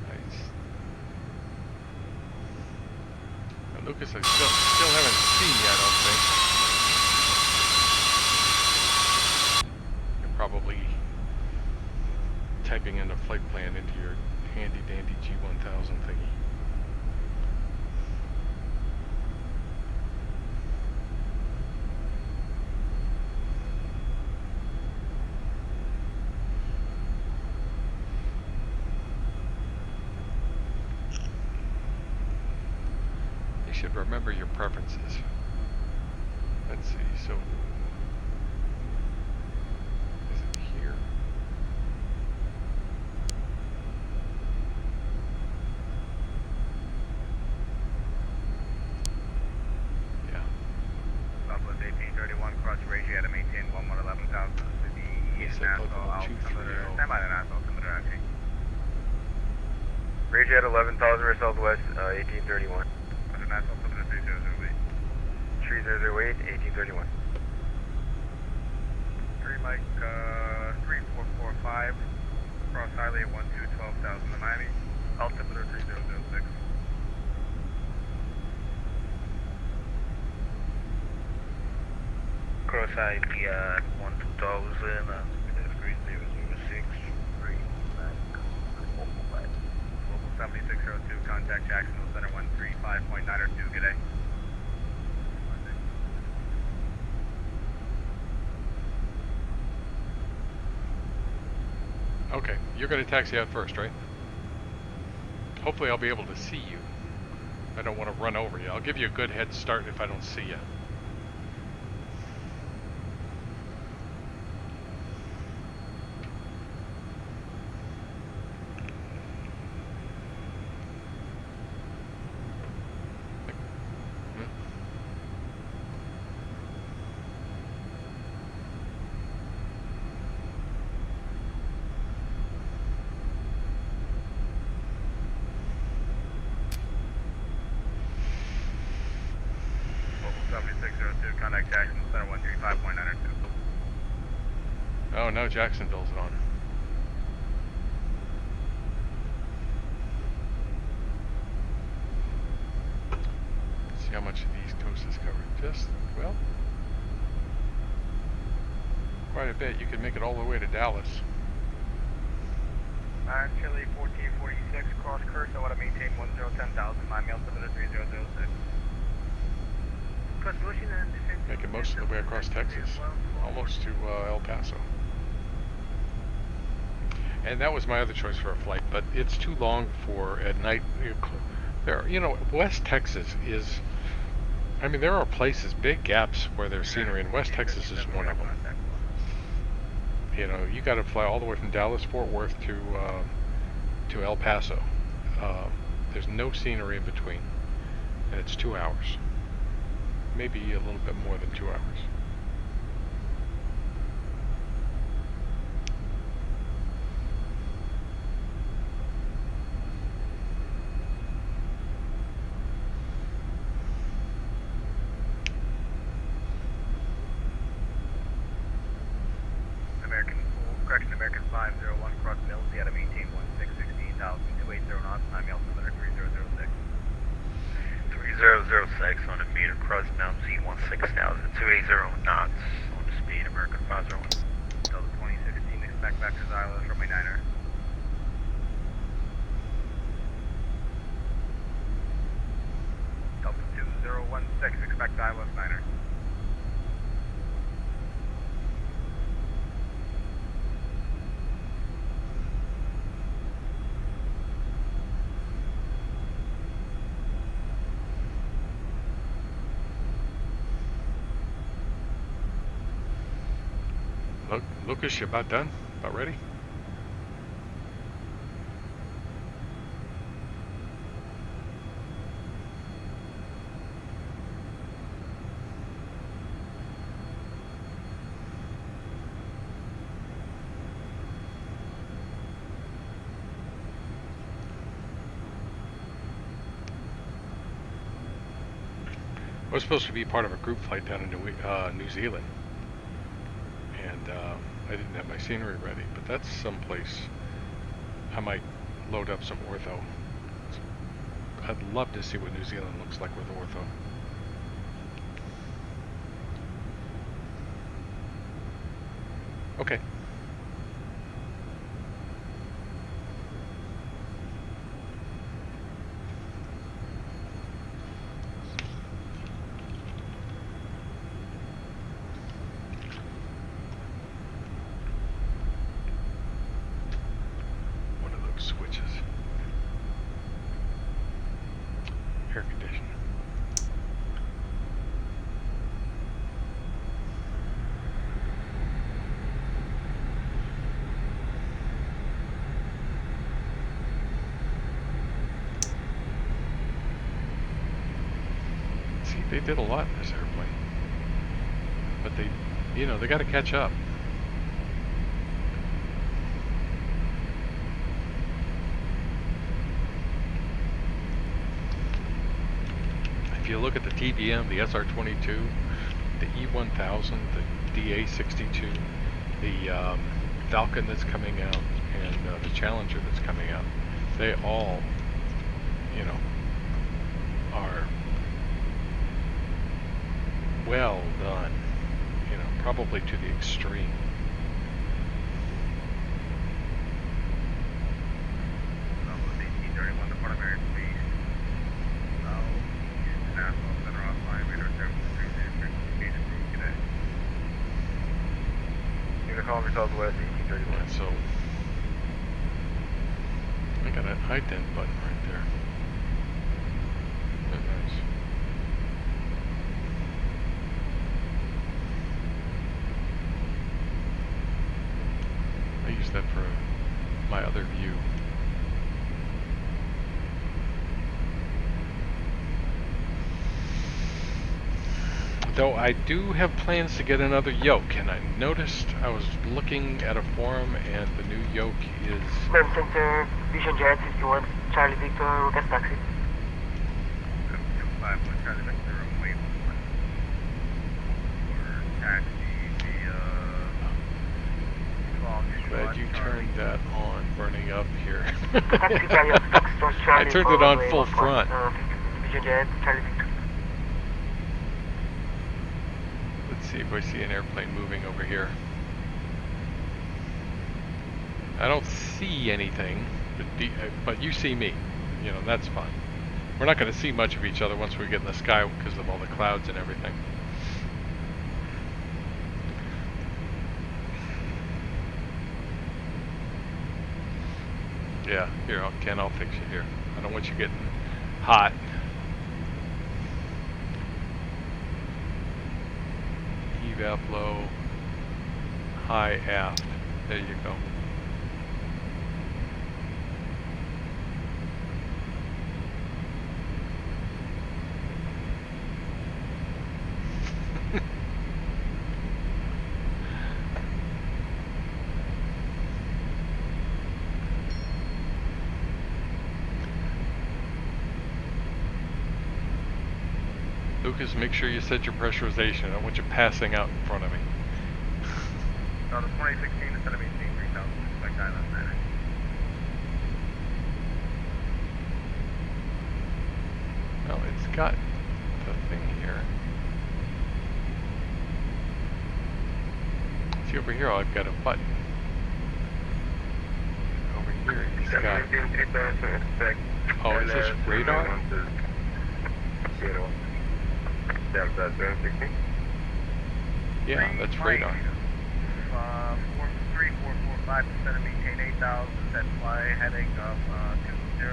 Nice. Now, Lucas, I still haven't seen you, I don't think. You're probably typing in a flight plan into your handy dandy G1000 thingy. should remember your preferences. Let's see, so is it here? Yeah. Southwest 1831, cross Reggie at a maintain 11,000 to the Yes, east I Nassau, thought out 230. stand by the Nassau, Commodore Action. Reggie at 11,000 or southwest, 1831. Under Nassau, Commodore 3008. 3008, 1831. 3 Mike, 3445, cross highway 12,000 to Miami, altimeter 3006. Cross ID 12,000, 3006, 3 Global 7602, contact Jacksonville Center 135.902, good day. Okay, you're going to taxi out first, right? Hopefully I'll be able to see you. I don't want to run over you. I'll give you a good head start if I don't see you. Global 7602, contact Jacksonville Center 135.902. Oh, no, Jacksonville's on. Let's see how much of the East Coast is covered. Just, well, quite a bit. You could make it all the way to Dallas. Chile 1446, cross Curso, I want to maintain 10,000, Miami, altimeter 3006. Make it most of the way across Texas, almost to El Paso. And that was my other choice for a flight, but it's too long for at night. There, you know, West Texas is. I mean, there are places, big gaps where there's scenery, and West Texas is one of them. You know, you got to fly all the way from Dallas, Fort Worth to El Paso. There's no scenery in between, and it's 2 hours. Maybe a little bit more than 2 hours. American 501, cross Mills, you got to maintain 16,000, 280 knots, Miami, altimeter 3006. 3006 on the meter, cross Mount Z 16,000, 280 knots on the speed, American 501. Delta 2016, expect vectors island from my niner. Delta 2016, expect island niner. Look, Lucas, you about done? About ready? I was supposed to be part of a group flight down in New Zealand, and I didn't have my scenery ready, but that's someplace I might load up some ortho. I'd love to see what New Zealand looks like with ortho. Okay. Switches. Air conditioning. They did a lot in this airplane. But they, you know, they got to catch up. If you look at the TBM, the SR-22, the E-1000, the DA-62, the Vulcan that's coming out, and the Challenger that's coming out, they all, you know, are well done, you know, probably to the extreme. Southwest 1831, the Port American Base. Southeast National Center offline, radar service 30 approved today. Unit call for Southwest 1831. And so, I got an ident button right there. Very nice. I use that for my other view. Though I do have plans to get another yoke, and I noticed I was looking at a forum and the new yoke is... Ma'am Center, Vision Jet 51, Charlie Victor, request taxi. 5 Charlie Victor, runway 1. For taxi via 12 Glad you turned that on, burning up here. Taxi via Foxtrot I Charlie turned for it on runway full 11, front. Vision Jet, Charlie Victor. Let's see if I see an airplane moving over here. I don't see anything, but you see me. You know, that's fine. We're not going to see much of each other once we get in the sky because of all the clouds and everything. Yeah, here, Ken, I'll fix you here. I don't want you getting hot. Evap low, high aft. There you go. Lucas, make sure you set your pressurization. I don't want you passing out in front of me. No, the 2016 instead of 18, 3000, expect island manner. Well, it's got the thing here. See over here, I've got a button. Over here, he's got... Oh, is this radar? Delta 760. Yeah, that's radar. 43445, descend and maintain 8,000, set fly heading of 200,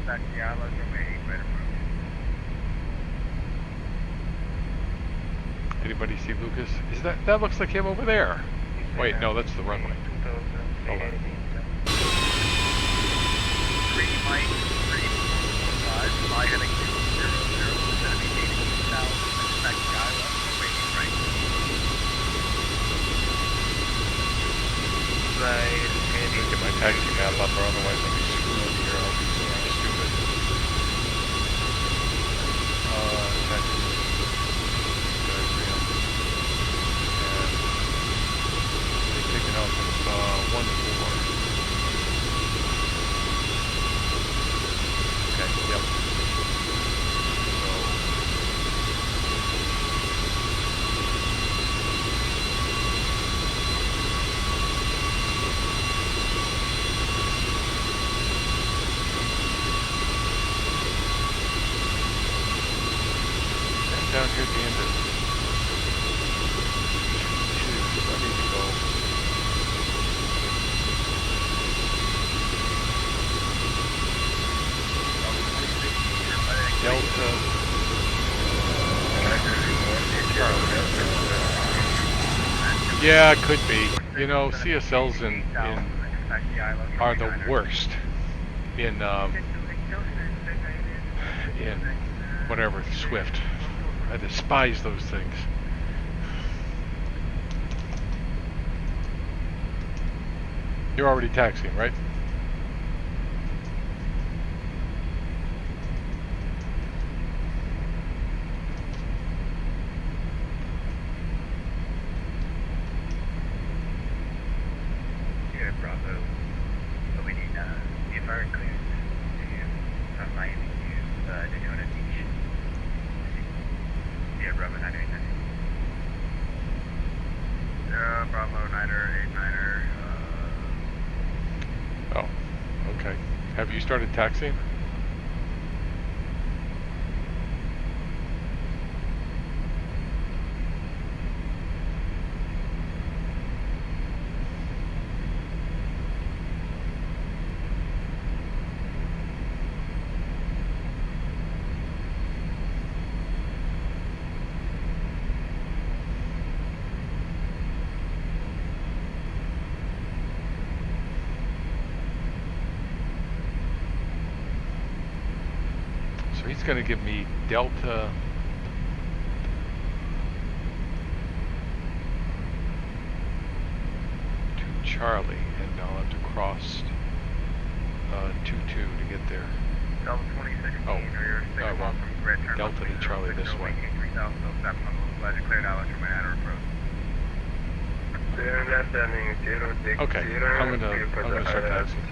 expect the island, runway 8, right approach. Anybody see Lucas? Is that looks like him over there? Wait, no, that's the runway. Hold on. 3 Mike, 3445, fly heading 200, descend and maintain 8,000, expect the island, runway 8, right. Look at my taxi map up, or otherwise I'll be screwed here. I'll be so stupid. Taxi. Good, real. And they're taking off at 1-4. Okay, yep. Down here at the end of 2, I need to go. Delta. Yeah, it could be. You know, CSLs are the worst in whatever, Swift. I despise those things. You're already taxiing, right? Sierra Bravo. So we need VFR clearance from Miami to Daytona Beach. Sierra Bravo 989. Sierra Bravo 989er. Oh, okay. Have you started taxiing? So he's going to give me Delta to Charlie, and I'll have to cross 2-2 to get there. Delta 2016, Oh, or your no, I signal won't. from Red Turn Delta to Charlie this way. 3000, so stop on the flag declared out from my outer approach. Okay, I'm gonna start taxiing.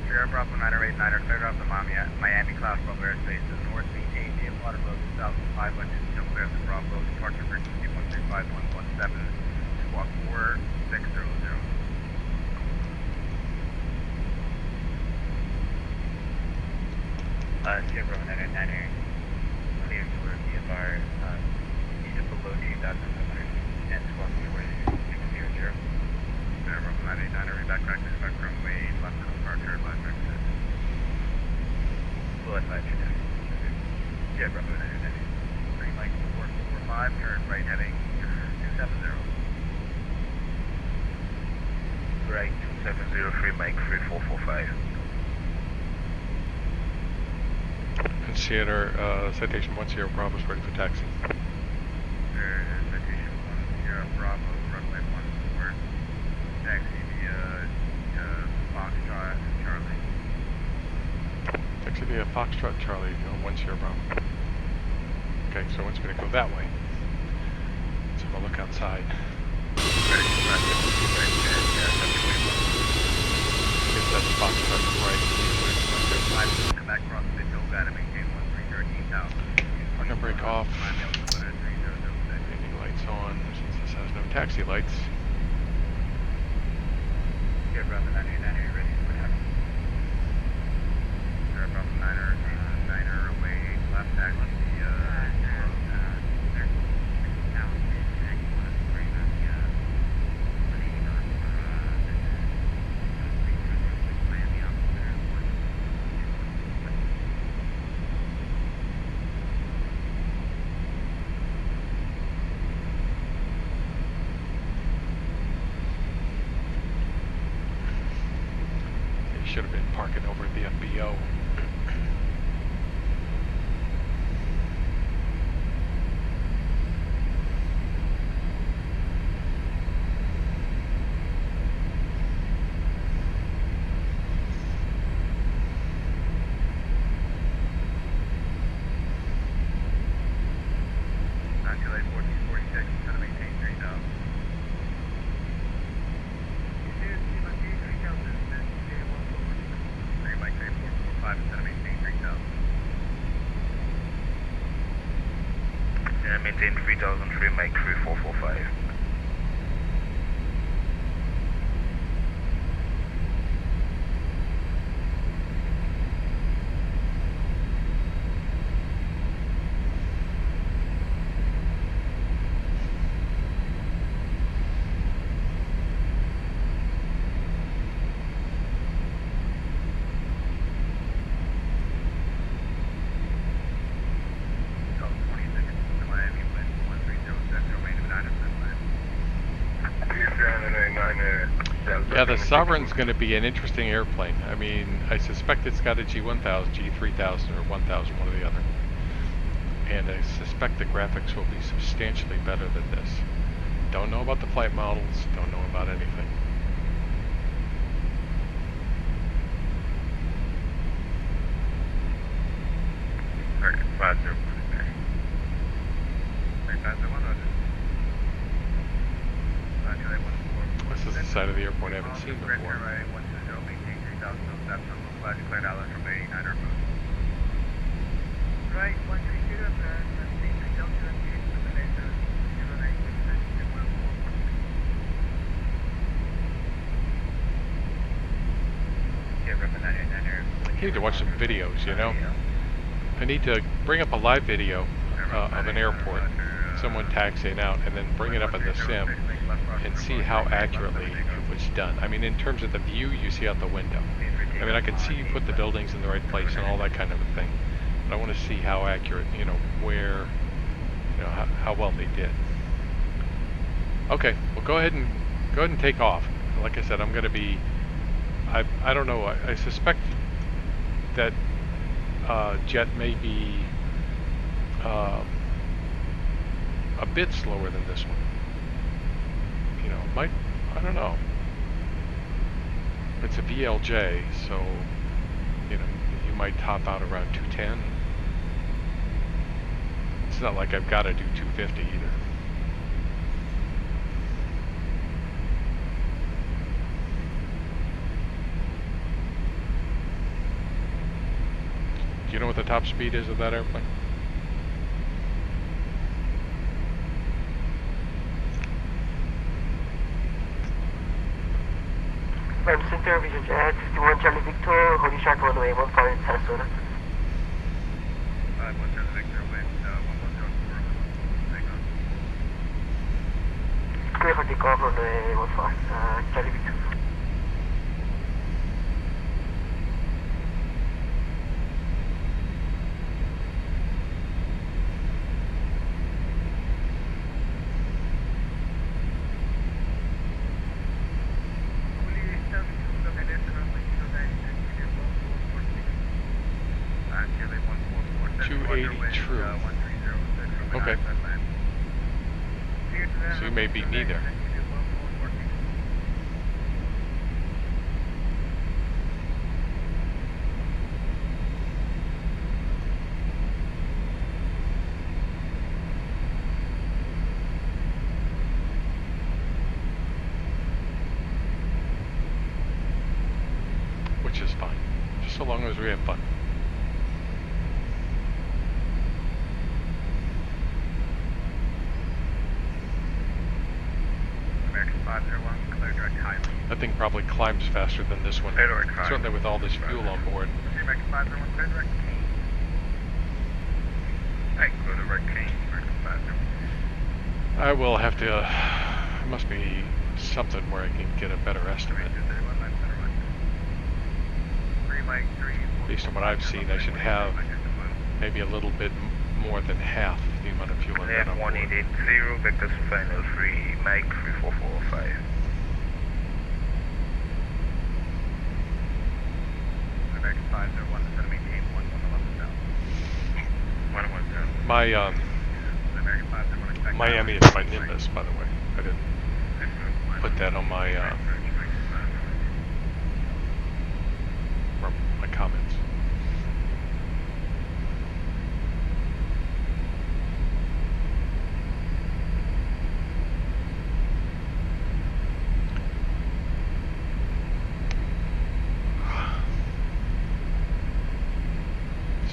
Sierra Bravo 989er cleared off the Miami Cloud Bravo airspace to the north, maintain via water road 2,500, still clear of the Bravo, departure frequency 135.117, squawk 4600. Sierra Bravo 989er, clear for VFR, either below 2,500 and squawk your way 600. Sierra Bravo 989er, reback practice, back runway, left departure, left exit. Full F5 trajectory. Sierra Bravo 989er. Green light 4445, turn right heading 270. Right 270, free Mike 3445. And Sierra, Citation 10 Bravo's ready for taxi. Citation 10 Bravo, runway 14, taxi via Foxtrot, Charlie. Taxi via Foxtrot Charlie, 10 Bravo. Okay, so it's going to go that way. Let's have a look outside. If that's Foxtrot right, Come back across the hill, gotta maintain 13,000. we're going to break off. Landing lights on, since this has no taxi lights. Sierra Bravo 989, are you ready for taxi? Sierra Bravo 9er away, left taxi via They should have been parking over at the FBO. July 1446, trying to maintain 3,000. Green Mike 3445, instead of maintain 3,000. Yeah, maintain 3000, free Mike 3445. Delta 26 to Miami, wind 1307, remaining 9 Yeah, the Sovereign's going to be an interesting airplane. I mean, I suspect it's got a G1000, G3000, or 1000, one or the other. and I suspect the graphics will be substantially better than this. Don't know about the flight models, don't know about anything. This is the side of the airport I haven't seen before. Right, 130, and maintain 3000 feet with the laser 09. I need to watch some videos, you know? I need to bring up a live video of an airport, someone taxiing out, and then bring it up in the sim and see how accurately it was done. I mean, in terms of the view you see out the window. I mean, I can see you put the buildings in the right place and all that kind of a thing. But I want to see how accurate, you know, where, you know, how well they did. Okay, well, go ahead and take off. Like I said, I'm going to be, I don't know, I suspect that jet may be a bit slower than this one. You know, might, I don't know. It's a VLJ, so, you know, you might top out around 210. It's not like I've got to do 250 either. Do you know what the top speed is of that airplane? Ram Center, Vision Jet, 51 Charlie Victor, Holy Shark runway 15 Sarasota. 1 Charlie Victor, wind 1104, takeoff. Clear for takeoff runway 15, Charlie Victor. Okay. So you may beat me there. Which is fine, just so long as we have fun. That thing probably climbs faster than this one. Certainly with all this fuel on board. I will have to, there must be something where I can get a better estimate. Based on what I've seen, I should have maybe a little bit more than half the amount of fuel I've got on board. 1880, vectors to final 3, Mike 3445. My Miami is my Nimbus, by the way. I didn't put that on my comments.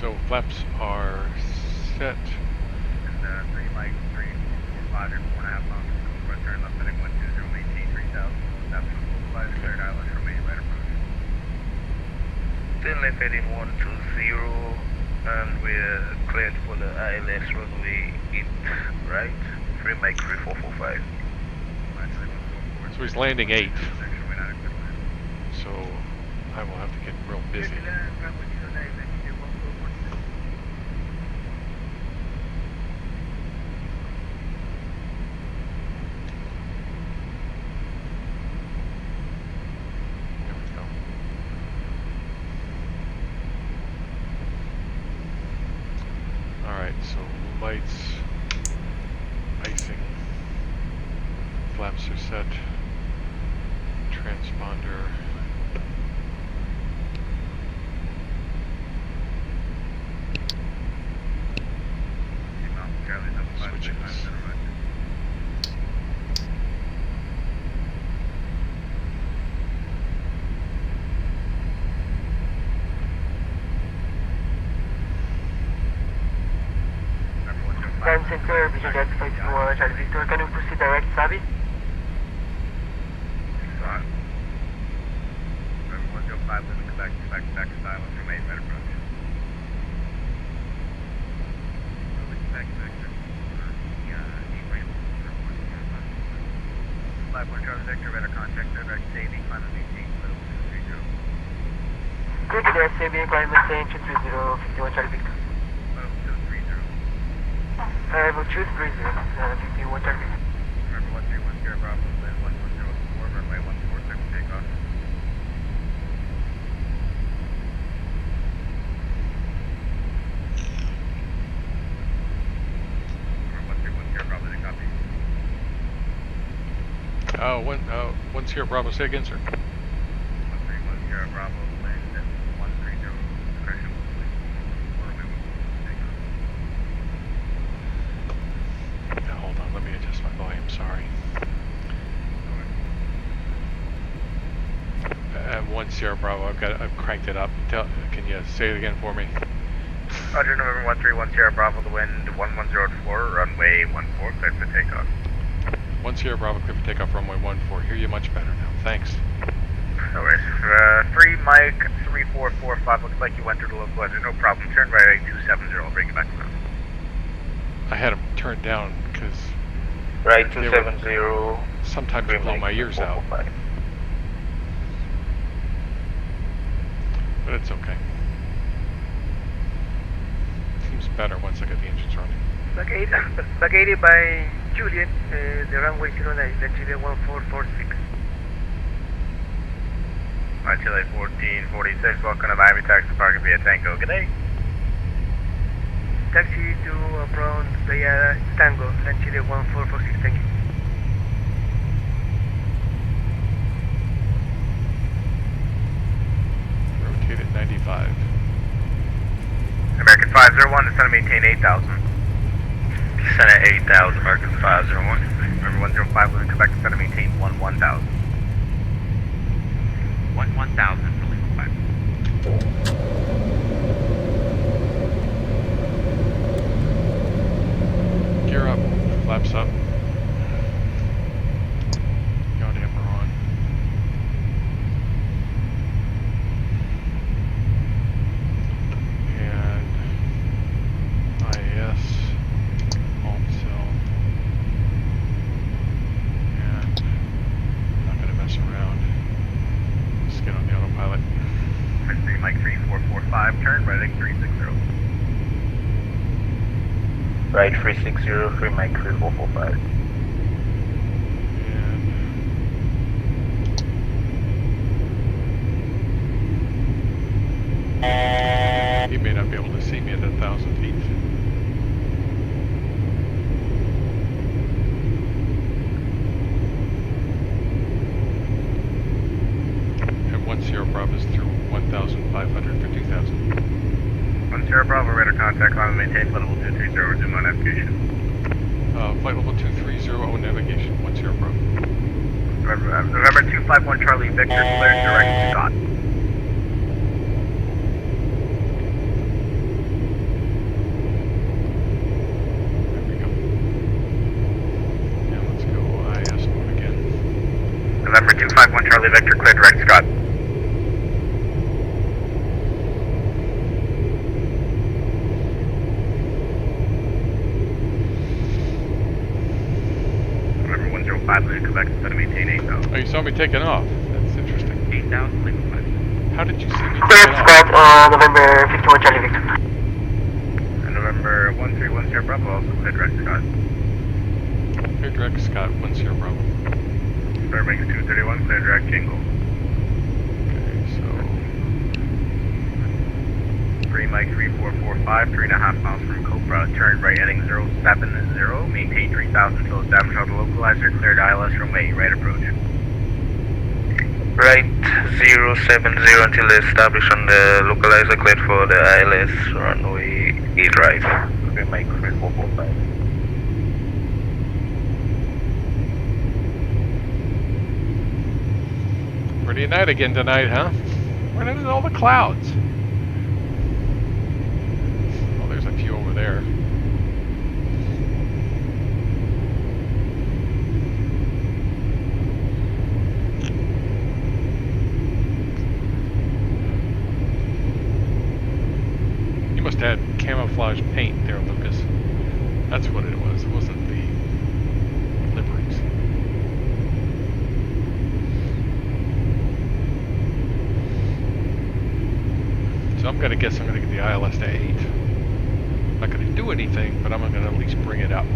So flaps are set. And 3 Mike 345, you're 4.5 miles. Turn left heading 120, maintain 3000. That's full flight, cleared island, remain right approach. Then left heading 120, and we're cleared for the ILS runway 8, right? 3 Mike 3445. So he's landing 8. So I will have to get real busy. So lights, icing, flaps are set, transponder. Switches. Ground center, vision direct flight to Charlie Victor. Can you proceed direct, Sabi? Number 105, living Quebec, silence, remain better approach. Quebec, Victor. Flight 1 Charlie Victor, radar contact, direct saving, climate maintain, level 230. Clear to the SAB, climb maintain 230, 51 Charlie Victor. Level 230. Level 230, 51 Charlie Victor. Remember 1310 Bravo, land 1104, runway 146, takeoff. One Sierra Bravo, say again, sir. 1310 Bravo, land at 130, discretion, Now, hold on, let me adjust my volume, sorry. One Sierra Bravo, I've cranked it up. Can you say it again for me? Roger, November 131 Sierra Bravo, the wind 1104, runway 14, clear for takeoff. One Sierra Bravo, clear for takeoff, runway 14. Hear you much better now, thanks. No worries. 3 Mike 3445, looks like you entered a local weather, no problem. Turn right 270, I'll bring you back around. I had them turned down because Right They 270. sometimes blow my ears out, but it's okay. Seems better once I get the engines running. Back 80 by Juliet, the runway 09, let's Chile 1446. Chile 1446, welcome to Miami Taxi Park via Tango. Good day. Taxi to Brown via Tango, land Chile 1446, thank you. Rotate at 95. American 501, descend to maintain 8,000. Descend at 8,000, American 501. Remember 105, living Quebec, descend to maintain 11,000. 1,000 for legal 5. Gear up, flaps up. Yaw damper on. And IAS, alt cell. And I'm not gonna mess around. Just get on the autopilot. 3 Mike 3445, turn right 360. Right 360, 3 Mike 3445. And he may not be able to see me at 1,000 feet. And 1 Sierra Bravo is through 1,500 for 2,000. 1 Sierra Bravo, radar contact, climb maintain, flight level 230, resume on navigation. Flight level 230, on navigation, 1 Sierra Bravo. November 251 Charlie Victor, clear direct Scott. There we go. Now let's go IS mode again. November 251 Charlie Victor, clear direct Scott. November 105, living Quebec, descend to maintain 8,000. Oh, you saw me taking off. That's interesting. 8,000 legal 5. How did you see me Clear taking off? Scott, November 51 Charlie Victor. And November 131 Sierra Bravo, also clear direct Scott. Clear direct Scott, 1 Sierra Bravo. Fairbanks 231, clear direct Jingle. Okay, so 3 Mike 3445, 3.5 miles from Cobra, turn right heading 070, maintain 3000 until established on the localizer, cleared ILS runway, right approach. Right 070 until established on the localizer, cleared for the ILS runway 8 right. Okay, Mike 3445. Pretty night again tonight, huh? Where did all the clouds? Oh, there's a few over there. You must have had camouflage paint there, Lucas. That's what it was. It wasn't the liveries. So I'm gonna guess I'm gonna get the ILS to 8. I'm not gonna do anything, but I'm gonna at least bring it up.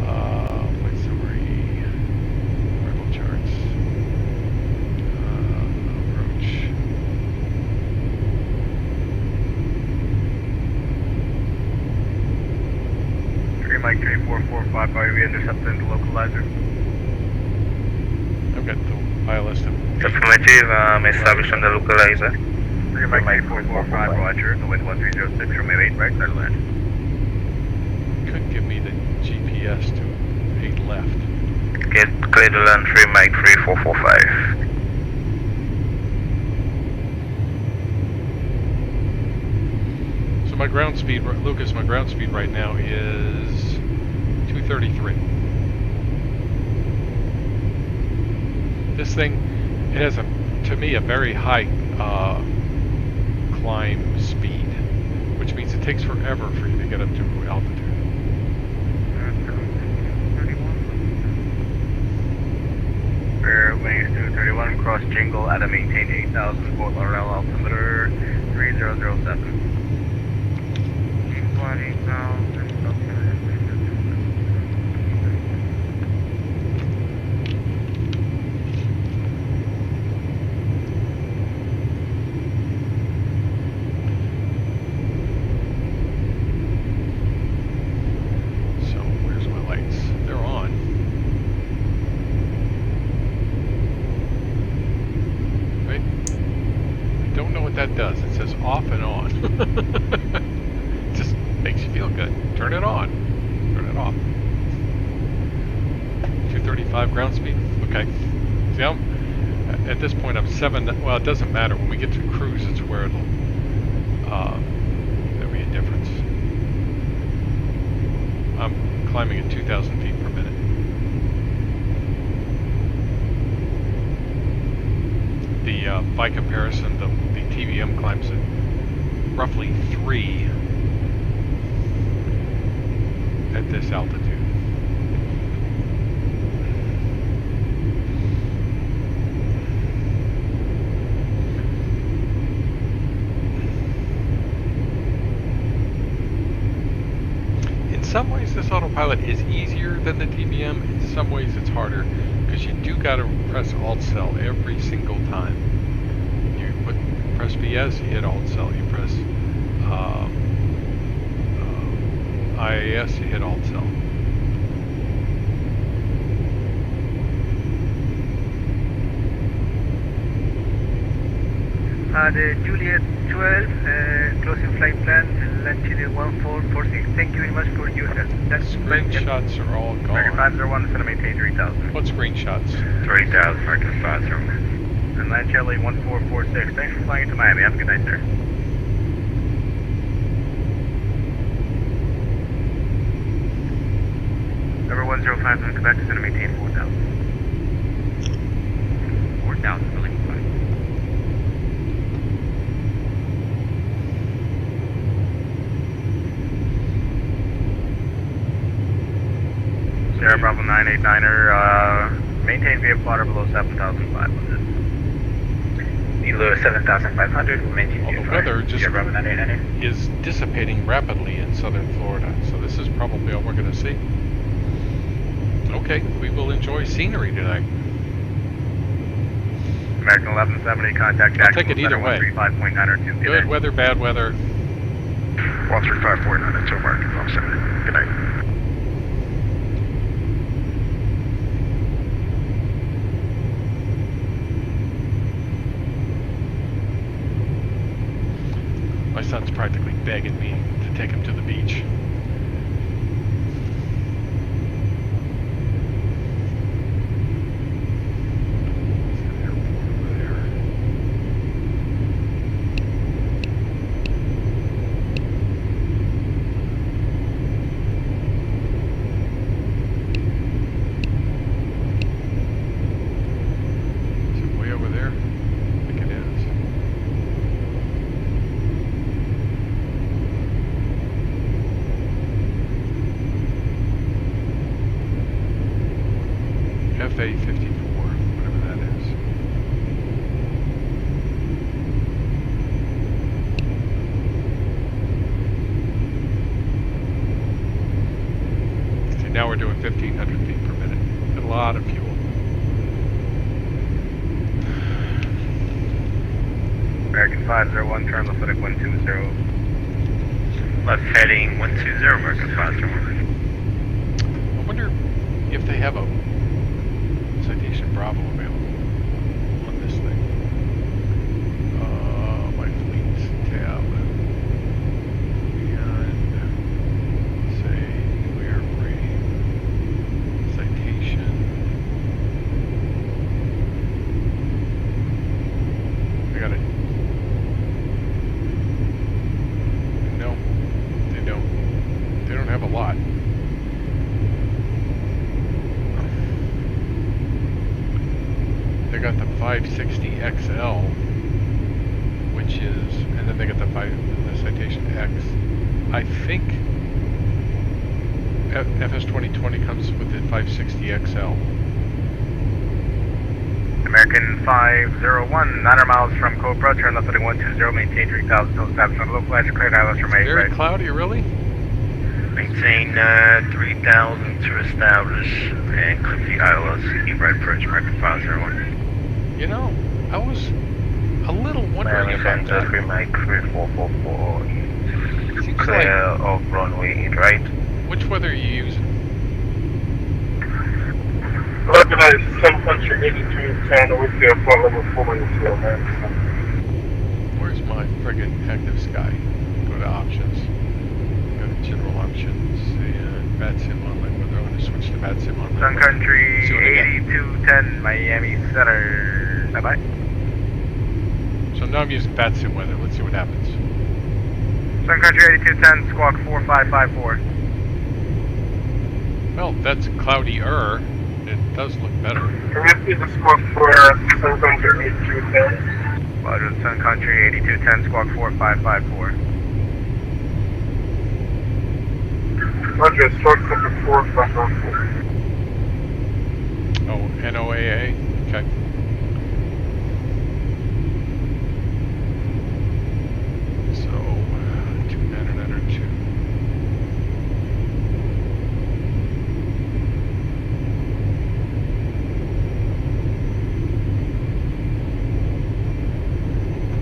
Flight summary, arrival charts, approach. Mike 3445, are we intercepting the localizer? I've got the ILS to Affirmative, established on the localizer. 3 Mike 3445, roger, the wind 1306, runway 8 right, clear to land. could give me the GPS to 8 left. Get clear to land 3 Mike 3445. So my ground speed, Lucas, my ground speed right now is 233. This thing, it has to me, a very high climb speed, which means it takes forever for you to get up to altitude. Rear wings 231, cross Jingle at a maintained 8,000, Fort Lauderdale altimeter 3007. So where's my lights? They're on. Right? I don't know what that does. It says off and on. Just makes you feel good. Turn it on. Turn it off. 235 ground speed? Okay. See, at this point I'm 7, well, it doesn't matter. When we get to cruise, it's where it'll, there'll be a difference. I'm climbing at 2,000 feet per minute. The, by comparison, the TVM climbs at roughly 3 at this altitude. In some ways this autopilot is easier than the TVM, in some ways it's harder, because you do gotta press Alt Cell every single time. You press VS, you hit Alt Cell, you press IAS, you hit Alt Cell. The Juliet 12, closing flight plan, Chile 1446. Thank you very much for your help. That's Screenshots are all gone. 3501 is going to maintain 3,000. What screenshots? 30,000, Marcus Bathroom. And land Chile 1446. Thanks for flying into Miami. Have a good night, sir. Number 105 in Quebec is going to maintain 4,000. 4,000 really quick. Sierra Bravo 989er, maintain via plotter below 7,500. Below 7,500, we maintain Well, the weather just is dissipating rapidly in southern Florida, so this is probably all we're going to see. Okay, we will enjoy scenery tonight. American 1170, contact Jacksonville. I'll take it either way. 135.902. Good weather, bad weather, 13549 at 2 American 57. Good night. My son's practically begging me to take him to the beach. FA54, whatever that is. See, now we're doing 1,500 feet per minute. A lot of fuel. American 501, turn left heading 120. Left heading 120, American 501. I wonder if they have a Citation Bravo available on this thing. My fleets tab. And say new airframe. Citation. I got it. No, they don't. They don't have a lot. They got the 560 XL, which is, and then they got the Citation X. I think FS 2020 comes with the 560 XL. American 501, 900 miles from Cobra, turn left heading 120, maintain 3,000 till established on the local edge, cleared islands from 8 Very right. cloudy, really? Maintain 3,000 to establish and clip the ILS. Keep right approach, American 501. You know, I was a little wondering about that. Mike 3444. Seems Clear of runway 8 right. Which weather are you using? Organized some country 8210 with the flight level 492 American. Where's my friggin' active sky? Go to options. Go to general options and VATSIM online weather. I'm going to switch to VATSIM online Sun weather. Country See what I get. 8210, Miami Center. Bye-bye. So now I'm using VATSIM weather. Let's see what happens. Sun Country 8210, squawk 4554. Well, that's cloudy-er. It does look better. Can you see the squawk for Sun Country 8210? Roger, Sun Country 8210, squawk 4554. Roger, squawk number 4554. Oh, NOAA? Okay. So, 2902.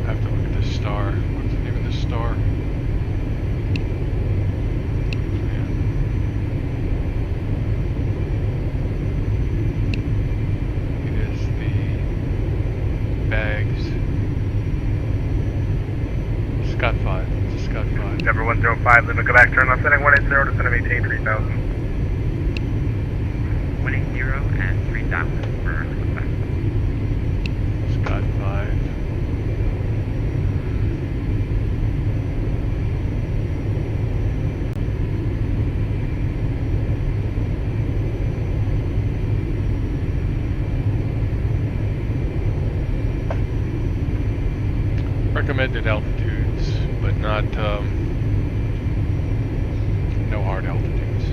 I have to look at this star. What's the name of this star? It is the bags. Scott 5. It's a Scott 5. Number 105, Lima, go back, turn left heading 180, descend and maintain 3,000. 180 and 3,000 for Quebec. Scott 5. Recommended altitudes, but not no hard altitudes.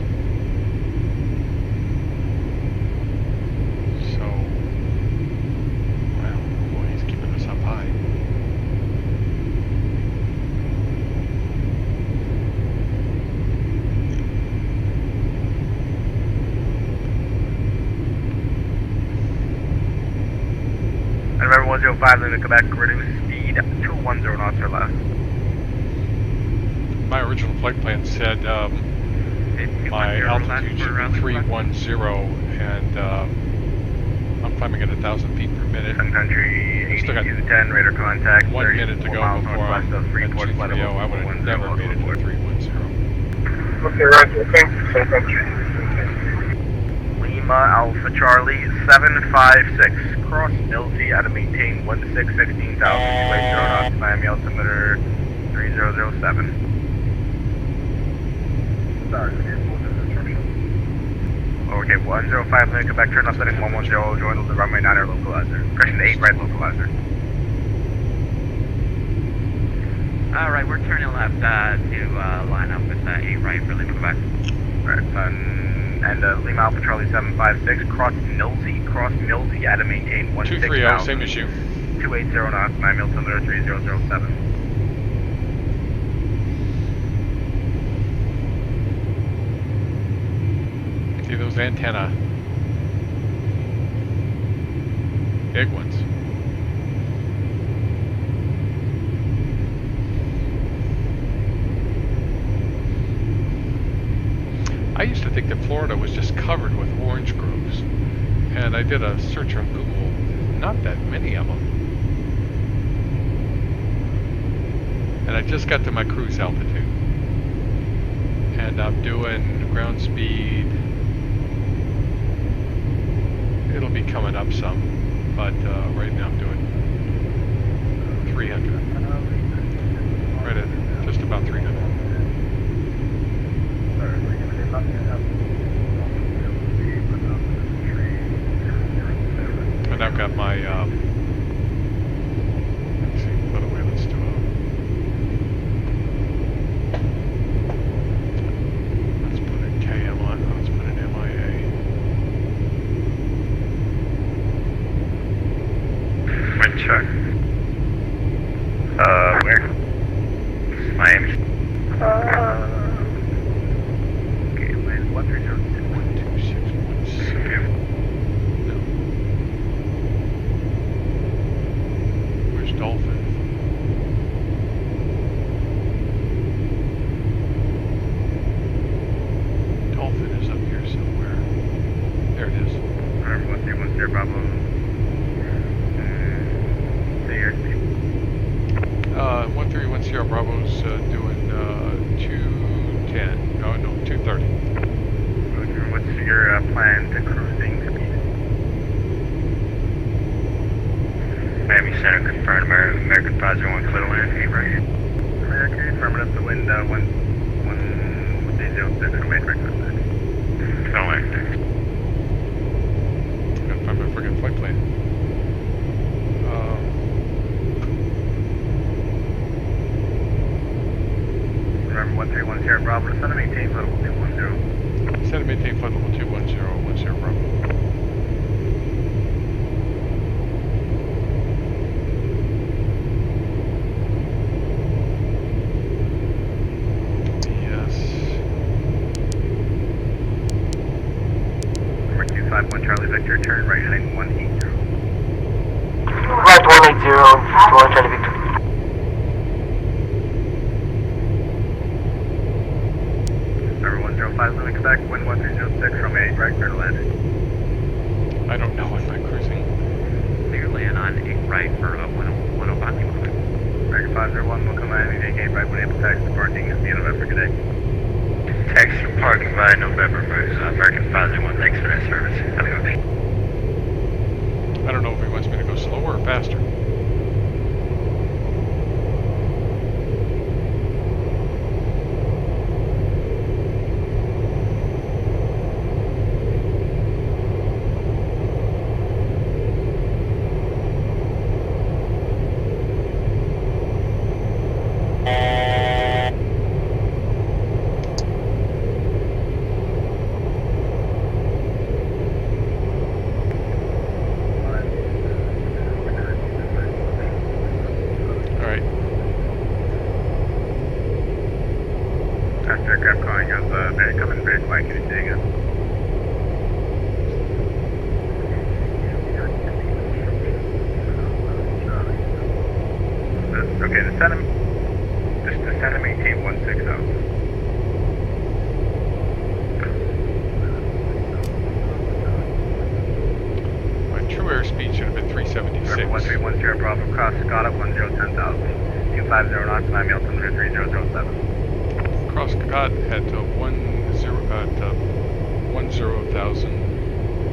So, well, boy, he's keeping us up high. And remember 105, Lima, Quebec, reduce speed 210 knots or less. my original flight plan said my 210 left altitude should for, be Lima 310, and I'm climbing at 1,000 feet per minute. Sun Country Still got 8210, radar contact. 1 minute to 34 go miles before northwest I'm of at Freeport, 230. I would have never made it to 310. Okay, Roger. Thanks, Sun Country. Lima Alpha Charlie 756. Cross LZ out of maintain 1616,000. 280 knots. Miami altimeter 3007. Sorry, instruction. Okay, 105, then come back, turn left heading 110, join the runway 9 air localizer. Correction 8 right localizer. Alright, we're turning left to line up with 8 right for Lima, Quebec. Alright, and Lima Alpha Charlie 756, cross Milsey out of maintain 230, 16,000. same as you. 280 knots, Miami altimeter 3007. See those antenna. Big ones. I used to think that Florida was just covered with orange groves. And I did a search on Google. Not that many of them. And I just got to my cruise altitude. And I'm doing ground speed. It'll be coming up some, but right now I'm doing 300. Right at just about 300. And I've got my, let's see, put away, let's do let's put a KM on, let's put an MIA. Wind check. Where? Miami. Okay, land 1306. 12617. No. Where's Dolphin? Dolphin is up here somewhere. There it is. Remember 1310 Bravo. There. 1310 Bravo's doing 210. Oh no, 230. What's your plan to cruising speed? Miami Center confirmed American 501 clear to land, 8 right. Okay, affirmative to wind 106 from 8 right contact. Clear to land, thanks. Gotta find my friggin' flight plan. Remember 1310 Bravo, descend to maintain flight level 210. Set and maintain flight level 210, Bravo. Yes. Number 251 Charlie Victor, turn right heading 180. Right 180 to 1 Charlie Victor. Number 105 Limit Quebec, wind 1306 from 8 right clear to land. I don't know when my cruising. Clear land on 8 right for 105 Lima, Quebec. American 501, welcome Miami, vacate right when able taxi parking is via November, good day. Taxi for parking by November, American 501, thanks for that service. Have a good day. I don't know if he wants me to go slower or faster. Aircraft calling us, coming very quiet, can you say again? Okay, descend and maintain 160. true airspeed should have been 376. 1310 Bravo, cross Scott at 1010,000. 250 knots, 9 altimeter 3007. Cross Scott at 10,000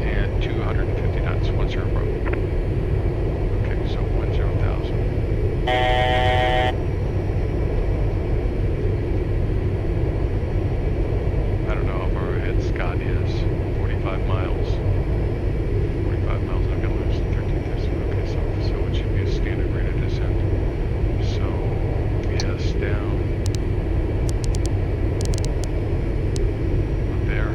and 250 knots. 10 Bravo. Okay, so 10,000. I don't know how far ahead Scott is. 45 miles. 45 miles. I'm gonna lose 13 decimal. Okay, so it should be a standard rate of descent. So yes, down. Up there.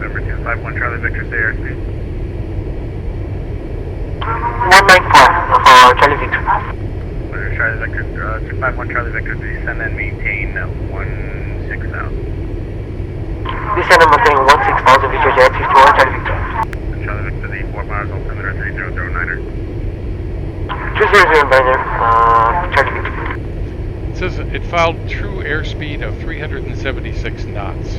Number 251 Charlie Victor, stay airspeed. 194 for Charlie Victor. Charlie Victor, 251 Charlie Victor, descend and maintain 16,000. Descend and maintain 16,000 Victor Jet 51 Charlie Victor. Charlie Victor, the 4 miles altimeter 3009er. 200 Charlie Victor. It says it filed true airspeed of 376 knots.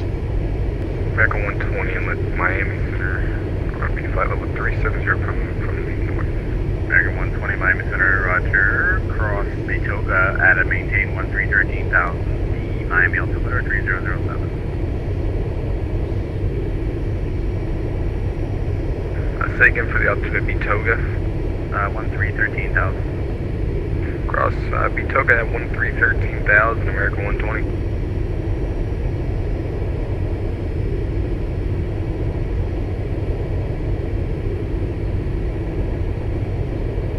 Back on 120 inlet, Miami Center. RP flight level 370 from the north. American 120 Miami Center, roger. Cross Betoga at a maintain 1313,000. The Miami altimeter 3007. Say again for the altitude Betoga. 1313,000. Cross Betoga at 1313,000, American 120.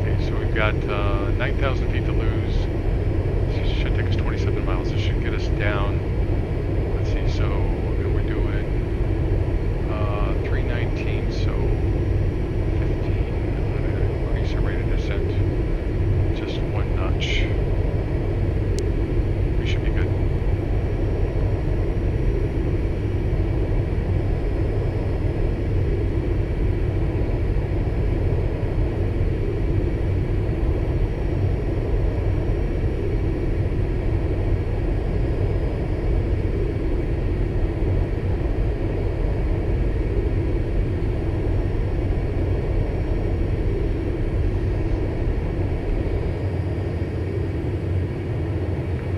Okay, so we've got 9,000 feet to lose. This should take us 27 miles. This should get us down. Let's see, so we're doing 319, so 15. I'm going to increase our rate of descent just one notch. We should be good.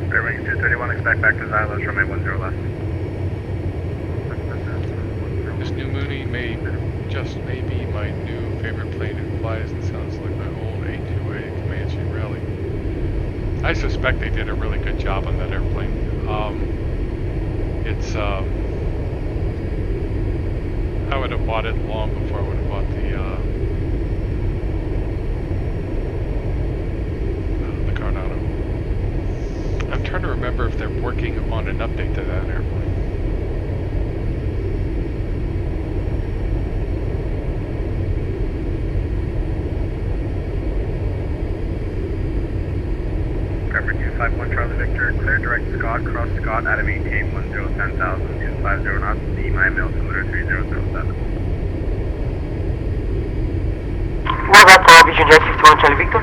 Fairway 231, expect back to Xylos, runway 10 left. This new Mooney just may be my new favorite plane. It flies and sounds like my old A2A Comanche Rally. I suspect they did a really good job on that airplane. I would have bought it long before I would have bought the Coronado. I'm trying to remember if they're working on an update to that airplane. Number 251 Charlie Victor, clear direct Scott, cross Scott at a maintain 1010,000, 250 knots, the Miami altimeter 3007. What about Vision Jet 51 Charlie Victor?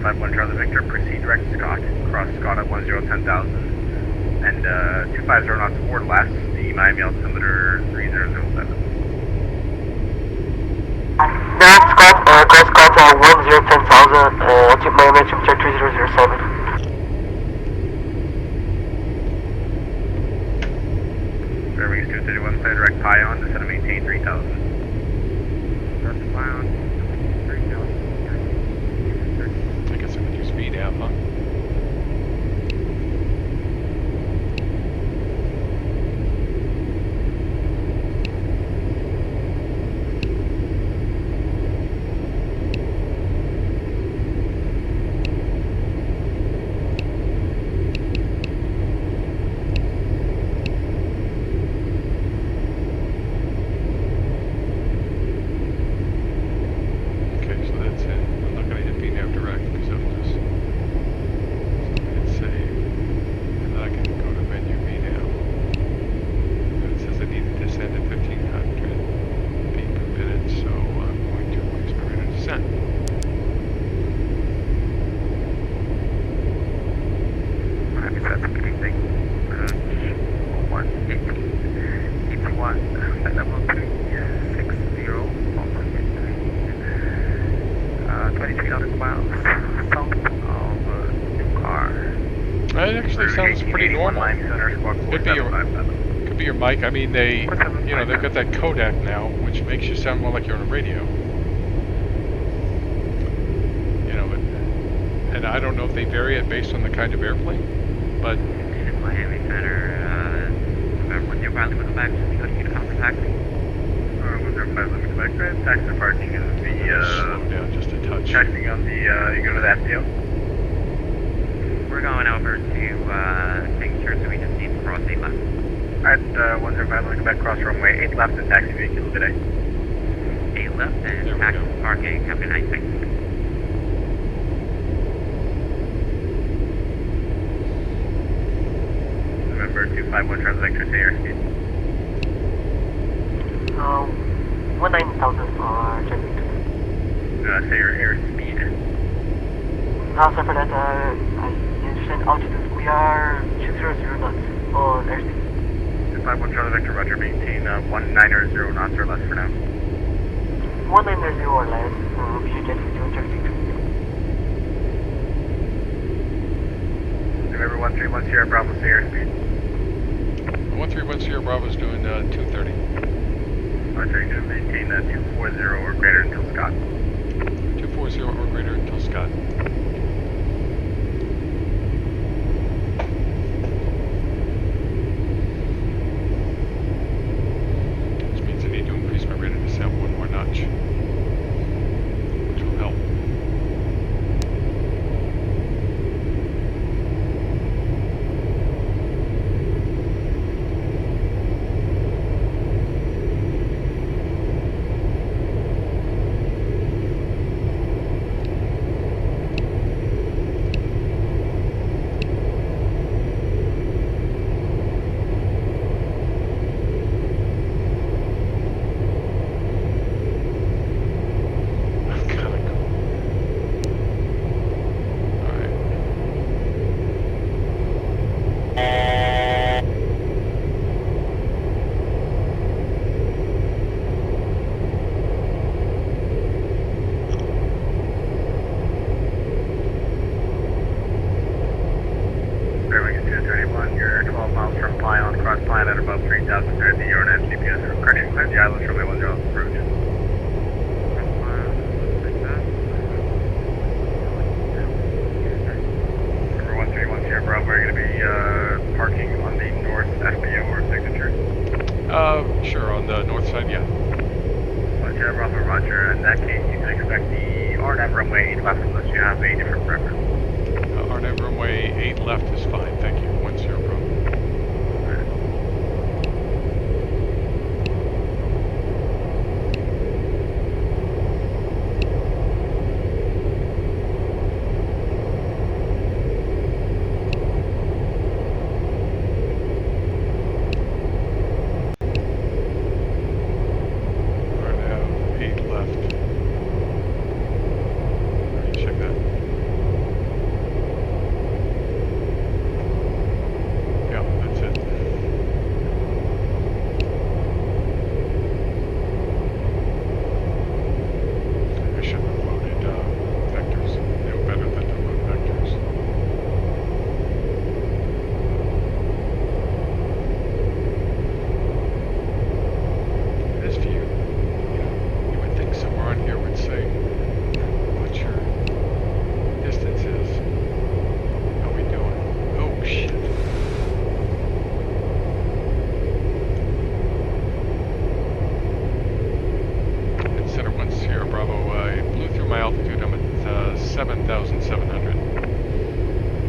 251 Charlie Victor, proceed direct Scott, cross Scott at 1010,000, and 250 knots or less, the Miami altimeter 3007. Direct Scott, cross Scott 1010,000, Miami altimeter 3007. Fairway 231, clear direct Pion, descend and maintain 3000. Direct Pion, 3000. I guess I could use speed app, huh? Okay, so that's it. I'm not going to hit VNAV direct because that'll just pretty normal. Miami Center, squawk Could be your 475. could be your mic. I mean, they've got that codec now, which makes you sound more like you're on a radio. And I don't know if they vary it based on the kind of airplane, but Miami Center, November 10 pilot, welcome back. We go to Unicom for taxi. 105, let me collect that. Taxi departing is slow down just a touch. taxiing on the, you go to the FTO. We're going over to Signature, so we just need to cross 8 left. Alright, 105, let me go back cross runway 8 left and taxi vehicle today. 8 left There and we taxi go. parking, Captain 96. November 251, transvector, say airspeed. 19,000 for checking. Say your airspeed. Sorry for that, I understand altitude. We are 200 knots on airspeed. 251, transvector, roger, maintain 190 knots or less for now. 190 or less, visual jet 51 traffic. November 131, Sierra Bravo, say airspeed. 131 Sierra Bravo is doing 230. Roger, you're going to maintain 240 or greater until Scott. 240 or greater until Scott. Which means I need to increase my rate of descent one more notch, which will help. Fairway 231, you're 12 miles from Plyon, cross Plyon at above 3,000, there at the Euronet GPS for correction, clear the island, runway 10 approach. Number 131, Sierra Bravo, we're going to be parking on the north FBO or signature. Sure, on the north side, yeah. Sierra Bravo, roger. In that case, you can expect the RNAV runway 8 left unless you have a different preference. RNAV runway 8 left is fine, thank you. 10 Bravo. RNAV 8 left. Let me check that. Yeah, that's it. I should have loaded vectors. They were better than to load vectors. This view, you would think somewhere on here would say what your distance is. How we doing? Oh shit. At center 1 Sierra Bravo, it blew through my altitude. I'm at 7,700.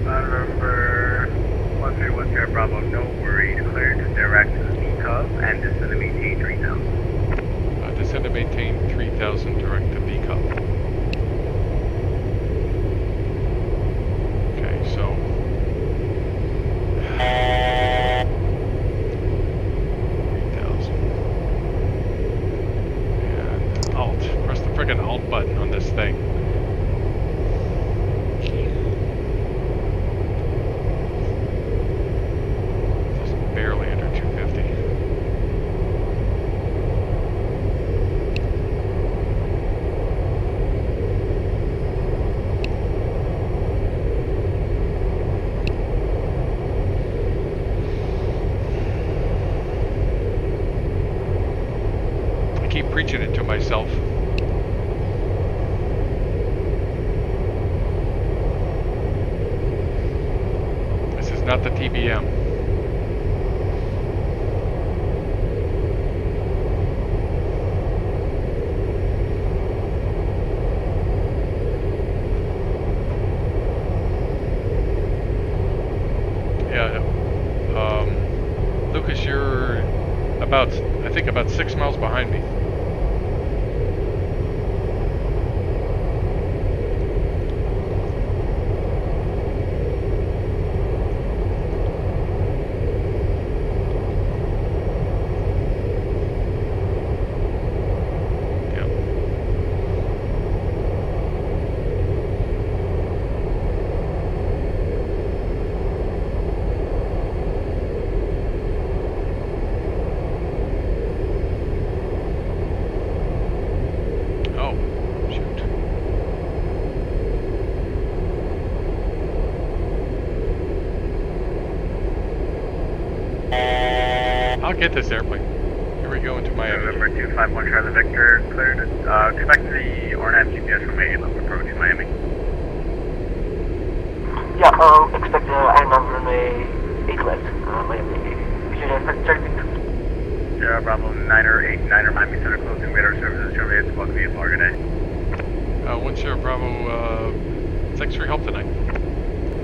November 131, Sierra Bravo, no worries, cleared to direct to the VCUB and descend to maintain 3,000. Descend to maintain 3,000 direct to VCUB. Okay, so 3,000. And Alt. Press the friggin' Alt button on this thing. Just barely under 250. keep preaching it to myself. This is not the TBM. Lucas, you're I think about 6 miles behind me. I'll get this airplane. Here we go into Miami. November 251 Charlie Victor, cleared. Expect the RNAV GPS from a level approach Miami. Yeah, expect addons on a 8 left, Miami. Vision Charlie Victor. Sierra Bravo 9er Miami Center closing radar services terminated squawk via Florida day. 1 Sierra Bravo, it's X-ray help tonight.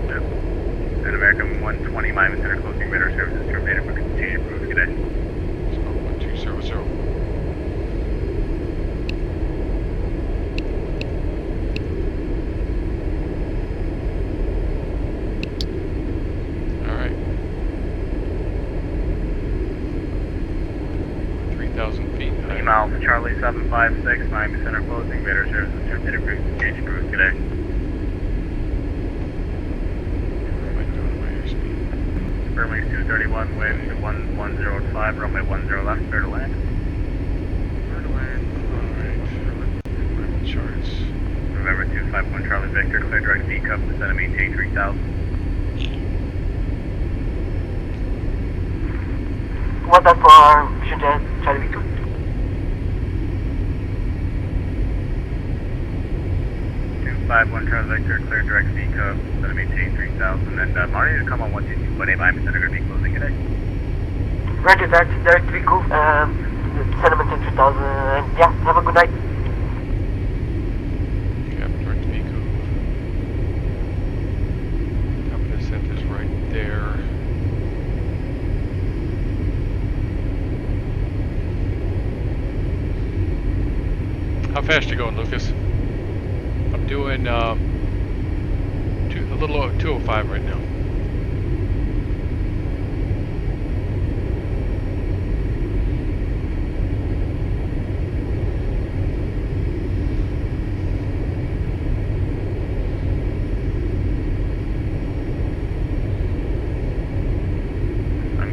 Yep. And American 120 Miami Center closing radar services terminated for continued proof today. So 1200. Alright. 3,000 feet. Email for Charlie 756 Miami Center closing radar services terminated for continued proof today. Runway 231, wind 1105, runway 10 left, clear to land. Clear to land. Alright. Charts. November 251 Charlie Victor, clear direct V cup, descend and maintain 3000. What's that for Vision Charlie Victor? 251 Charlie Victor, clear direct V cup, descend and maintain 3000. And Marty to come on 122.8 Miami Center, going to be closing today. Roger that, direct vehicle, sentiment in 2000, and yeah, have a good night. Yeah, direct vehicle. Top of the descent is right there. How fast you going, Lucas? I'm doing a little over 205 right now.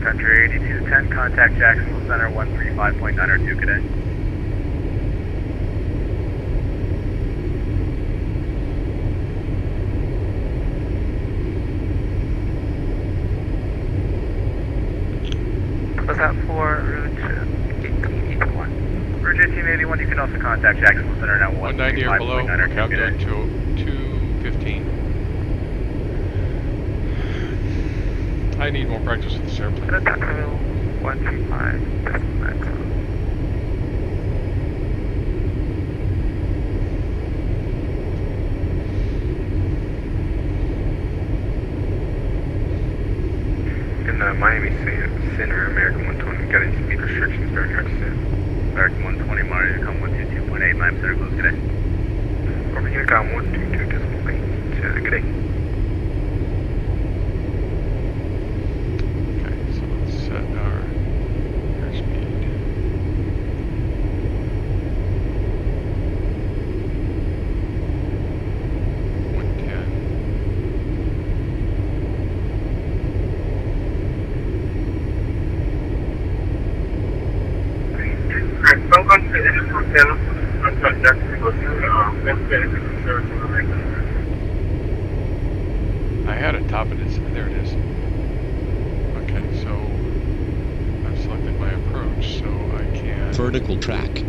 Country 8210, contact Jacksonville Center 135.902 today. Was that for route 1881? Route 1881, you can also contact Jacksonville Center now 190 or below, 135.902 countdown today. to 215. I need more practice with this airplane. That's 135, that's maximum. In Miami Center, American 120, got any speed restrictions during your descent? American 120, Marty to come 122.8 Miami Center close today. Over Unicom 122.8, good day. Set our airspeed. Welcome to Addtional Hotel. Contact Jacksonville Center, Sarasota. I had a top of this. There it is. Okay, so I've selected my approach, so I can. Vertical track.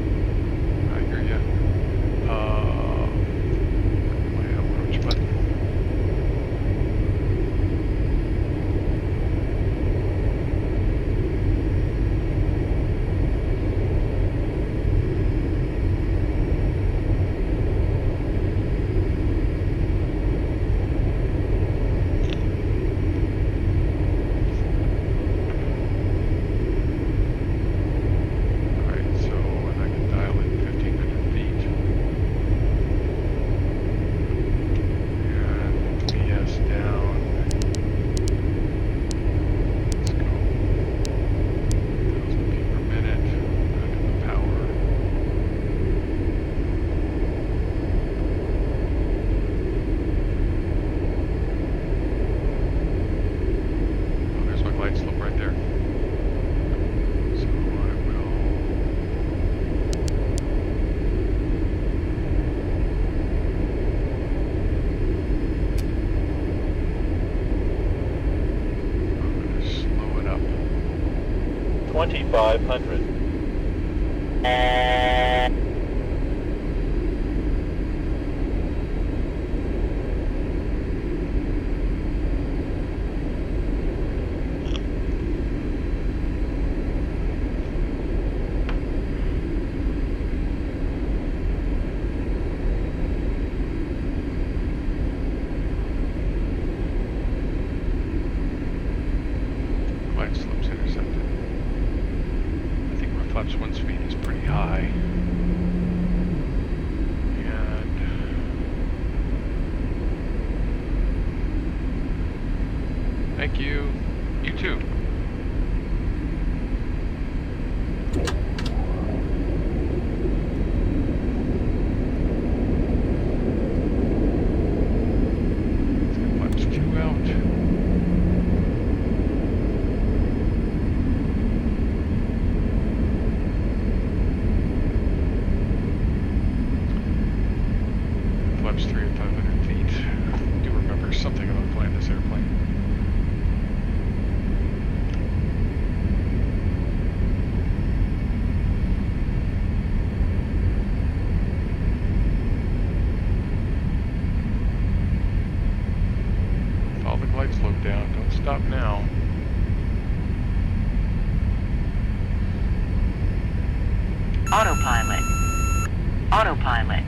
2500. Glide slopes intercepted. I think my flaps 1 speed is pretty high. And thank you. You too. Let's get flaps 2 out. Flaps 3 at 500 feet. I do remember something about flying this airplane. Follow the glide slope down. Don't stop now. Autopilot. Autopilot.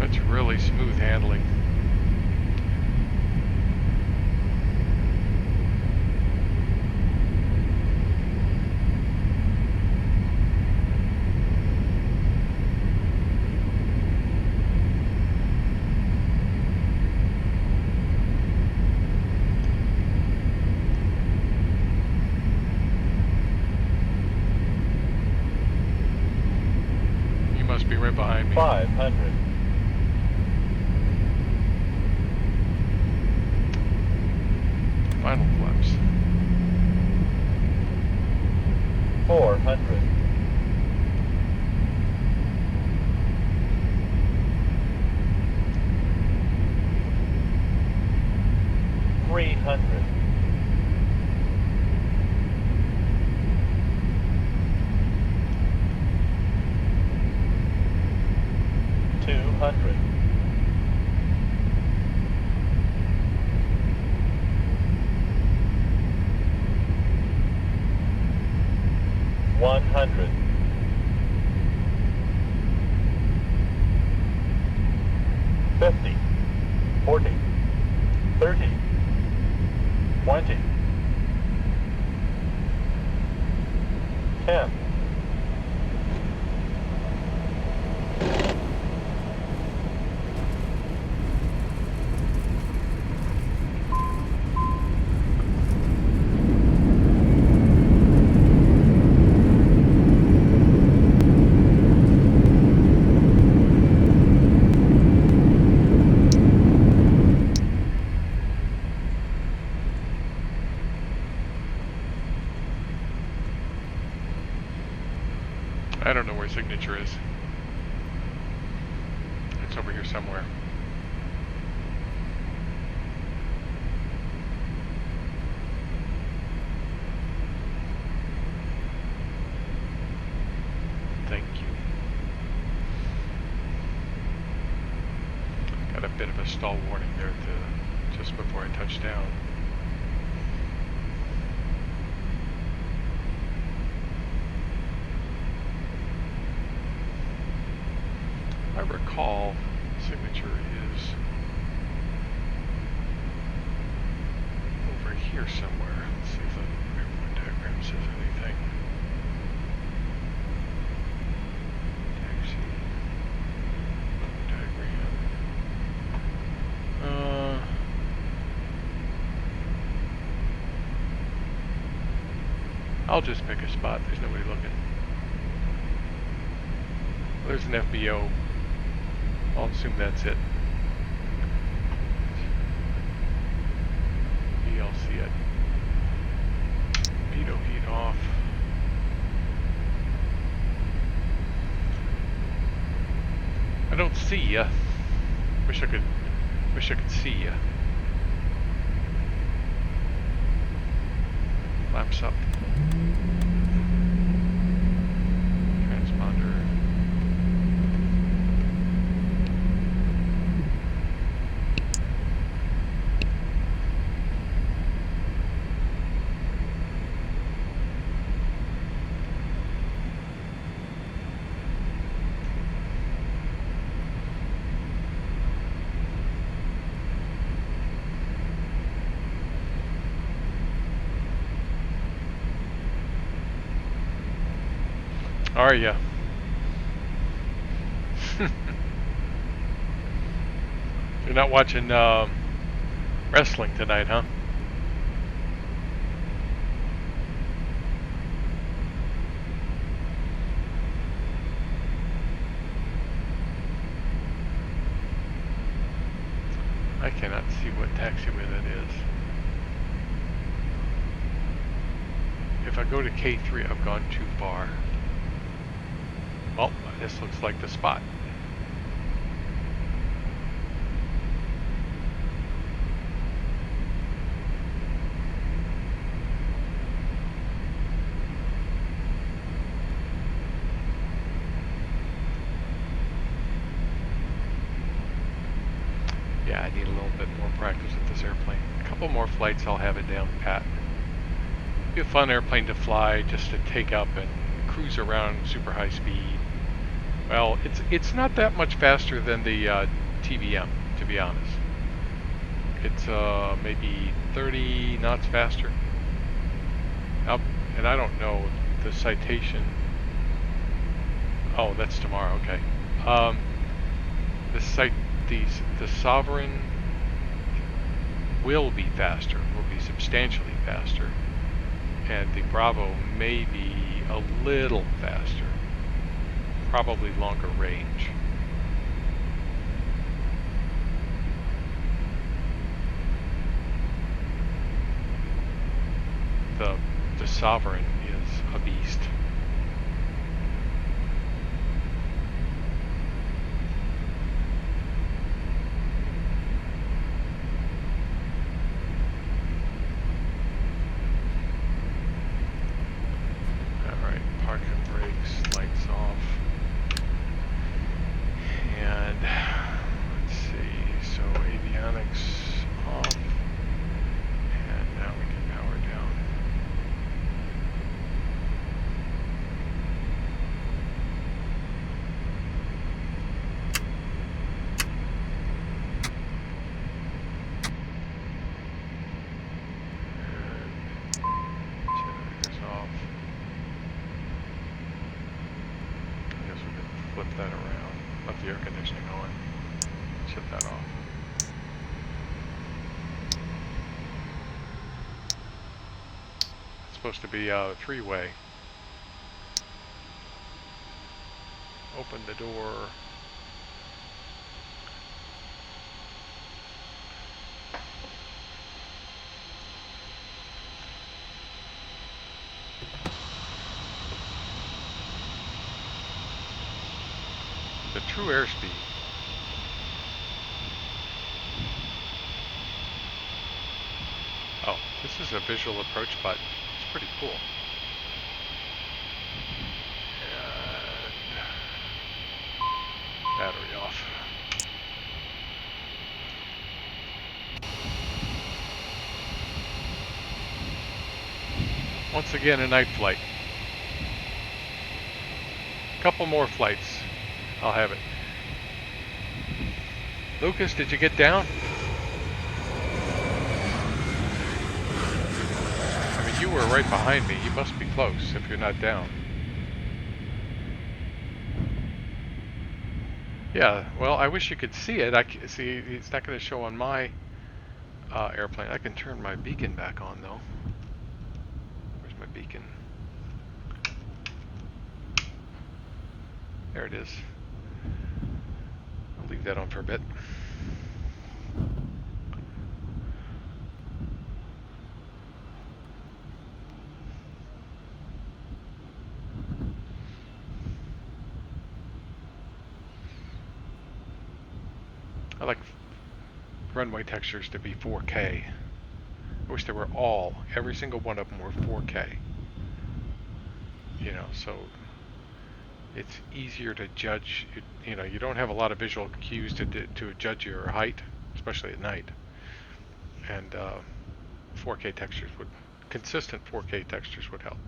That's really smooth handling. You must be right behind me. 500. Final flaps. 400. 300. 200. 100. 50. 40. 30. 20. 10. I don't know where signature is. It's over here somewhere. Thank you. Got a bit of a stall warning there just before I touched down. recall, signature is over here somewhere. Let's see if the airport diagram says anything. Taxi diagram. I'll just pick a spot. There's nobody looking. There's an FBO. I'll assume that's it. VLC it. Pitot heat off. I don't see ya. Wish I could see ya. Lamps up. Transponder. Are ya? You're not watching wrestling tonight, huh? I cannot see what taxiway that is. If I go to K3, I've gone too far. Well, this looks like the spot. Yeah, I need a little bit more practice with this airplane. A couple more flights, I'll have it down pat. Be a fun airplane to fly, just to take up and cruise around super high speed. Well, it's not that much faster than the TBM, to be honest. It's maybe 30 knots faster. And I don't know the Citation. Oh, that's tomorrow. Okay. The Sovereign will be faster. Will be substantially faster, and the Bravo may be a little faster. Probably longer range. The Sovereign is a beast. Alright, parking brakes, lights off. And let's see, so avionics off, and now we can power down. And generators off. I guess we can flip that around. Left the air conditioning on. Shut that off. It's supposed to be a three-way. Open the door. The true airspeed. Oh, this is a visual approach button. It's pretty cool. And battery off. Once again, a night flight. Couple more flights. I'll have it. Lucas, did you get down? I mean, you were right behind me. You must be close if you're not down. Yeah, well, I wish you could see it. See, it's not going to show on my airplane. I can turn my beacon back on, though. Where's my beacon? There it is. I'll leave that on for a bit. I like runway textures to be 4K. I wish they were every single one of them were 4K. You know, so it's easier to judge. You know, you don't have a lot of visual cues to judge your height, especially at night. And 4K textures consistent 4K textures would help.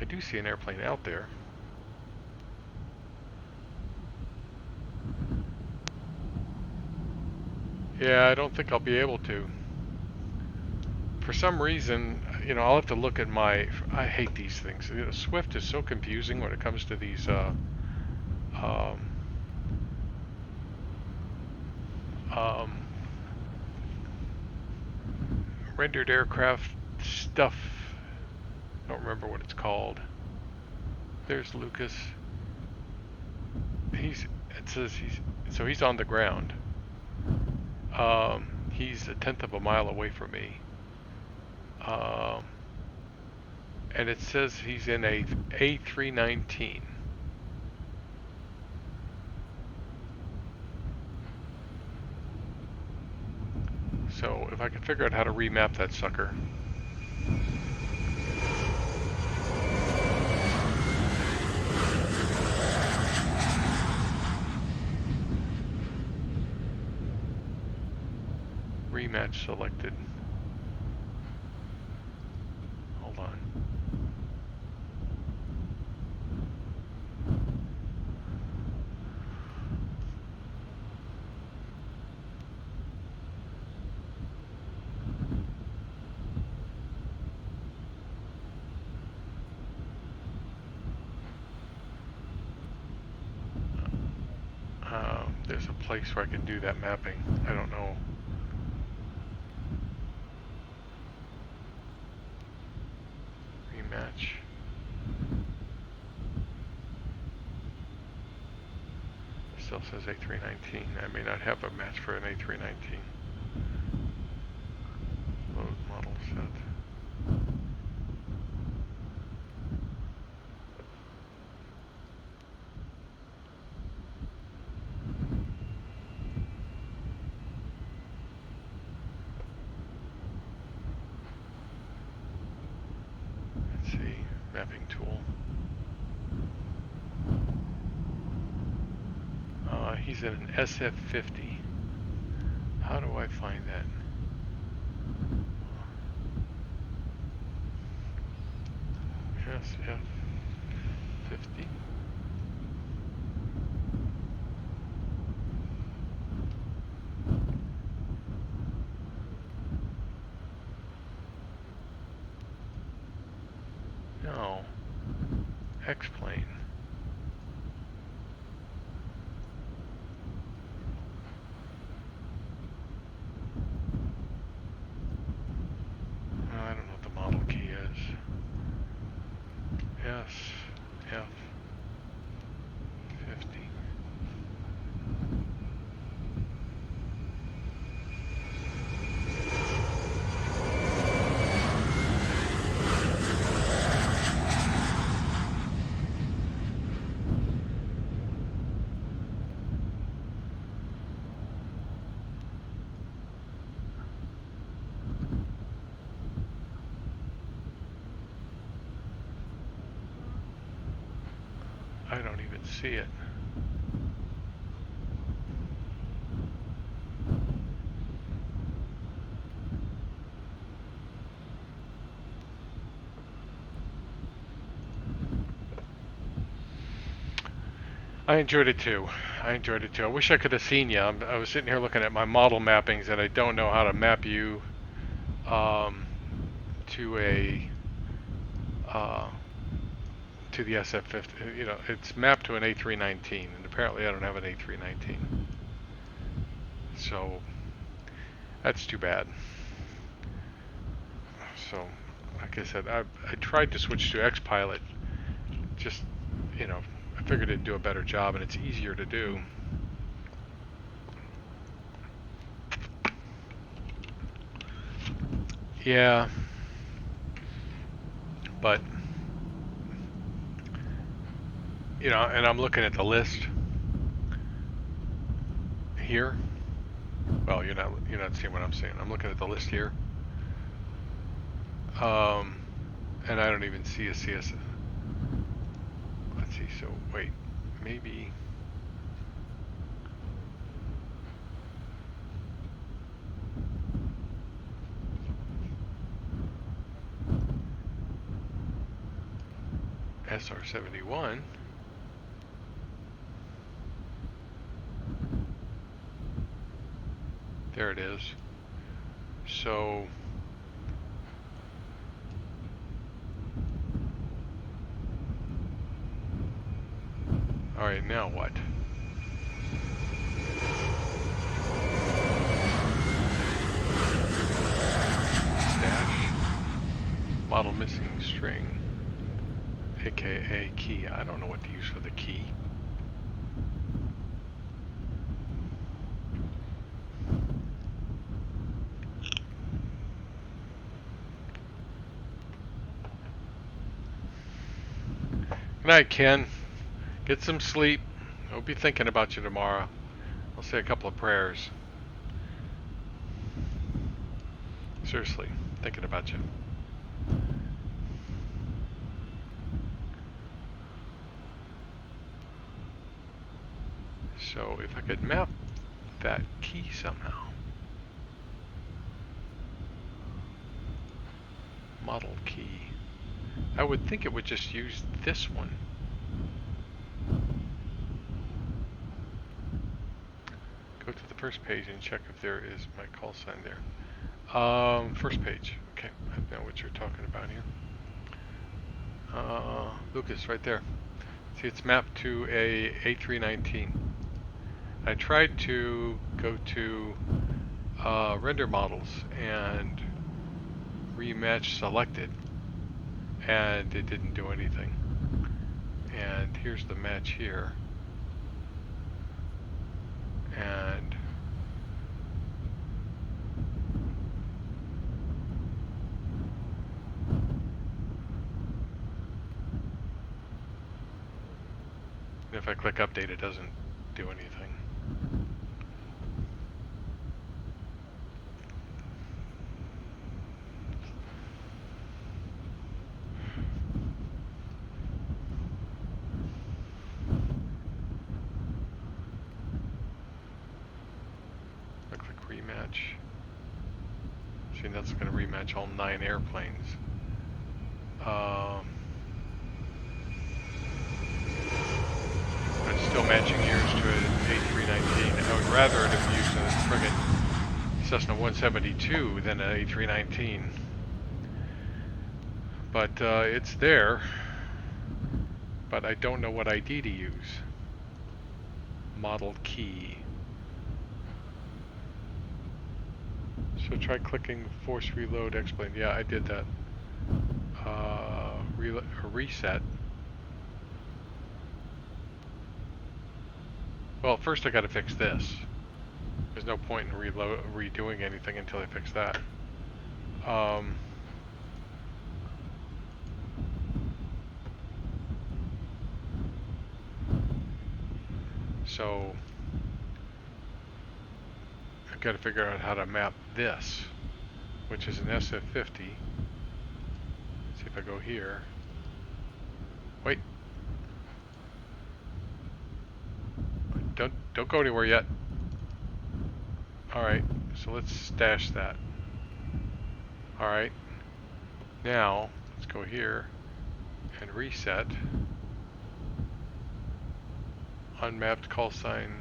I do see an airplane out there. Yeah, I don't think I'll be able to. For some reason, you know, I'll have to look at I hate these things. You know, Swift is so confusing when it comes to these rendered aircraft stuff. I don't remember what it's called. There's Lucas. It says he's on the ground. He's 1/10 of a mile away from me. And it says he's in a A319. So if I can figure out how to remap that sucker. Rematch selected. Hold on. There's a place where I can do that mapping. I don't know. Rematch. Still says A319. I may not have a match for an A319. Load model set. Mapping tool. He's in an SF50. How do I find that? SF50. No. XPlane. I don't know what the model key is. SF50. I don't even see it. I enjoyed it too. I wish I could have seen you. I was sitting here looking at my model mappings, and I don't know how to map you to a to the SF50. You know, it's mapped to an A319, and apparently I don't have an A319. So that's too bad. So, like I said, I tried to switch to XPilot. Just, you know, I figured it'd do a better job, and it's easier to do. Yeah, but you know, and I'm looking at the list here. Well, you're not seeing what I'm seeing. I'm looking at the list here, and I don't even see a CS. Let's see. So wait, maybe. SR71. There it is. So all right, now what? Stash. Model missing string. AKA key. I don't know what to use for the key. Good night, Ken. Get some sleep. I'll be thinking about you tomorrow. I'll say a couple of prayers. Seriously, thinking about you. So if I could map that key somehow. Model key. I would think it would just use this one. Go to the first page and check if there is my call sign there. First page. Okay, I know what you're talking about here. Lucas, right there. See, it's mapped to a A319. I tried to go to render models and rematch selected, and it didn't do anything. And here's the match here. And if I click update, it doesn't do anything. I click rematch. See, that's going to rematch all 9 airplanes. It's still matching yours to an A319. I would rather it have used a friggin' Cessna 172 than an A319. But it's there. But I don't know what ID to use. Model key. So try clicking force reload XPlane. Yeah, I did that. Reset. Well, first I got to fix this. There's no point in redoing anything until I fix that. So I've got to figure out how to map this, which is an SF50. See if I go here. Wait. Don't go anywhere yet. Alright, so let's stash that. Alright. Now, let's go here and reset unmapped call sign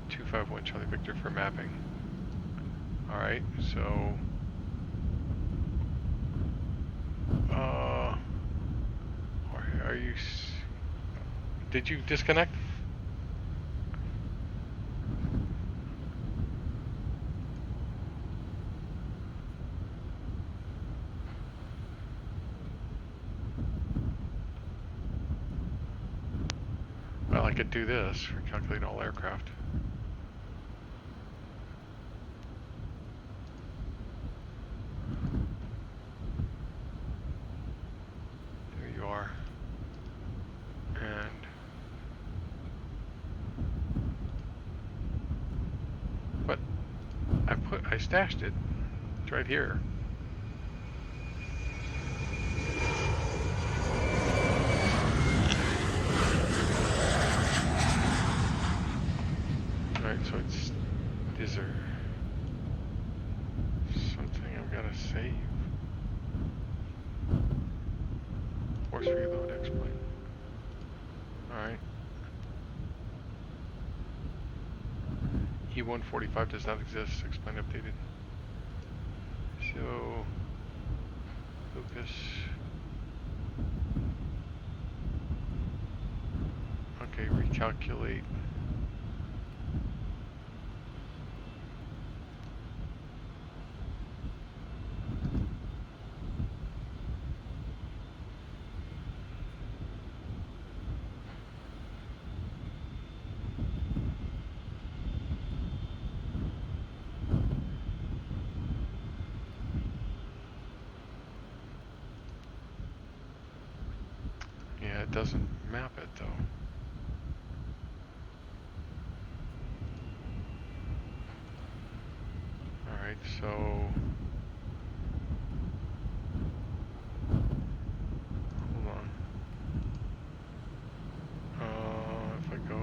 251 Charlie Victor for mapping. Alright, so are you did you disconnect? Well, I could do this, recalculate all aircraft. There you are. And but I stashed it. It's right here. Alright, so is there something I've got to save? Force reload XPlane. Alright. E145 does not exist. XPlane updated. So Lucas. Okay, recalculate. Yeah, it doesn't map it though. Alright, so hold on. If I go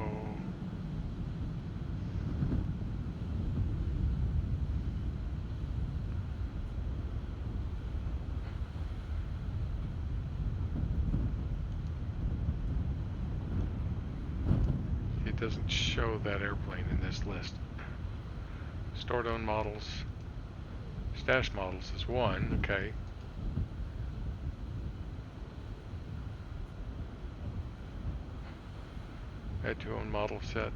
it doesn't show that airplane in this list. Stored own models. Stash models is one, okay. Add to own model set.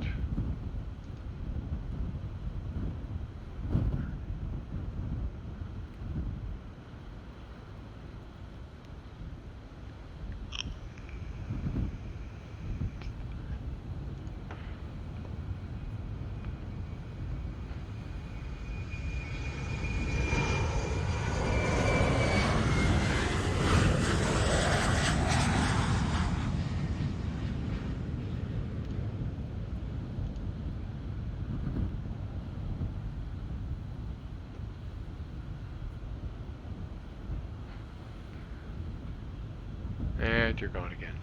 And you're gone again.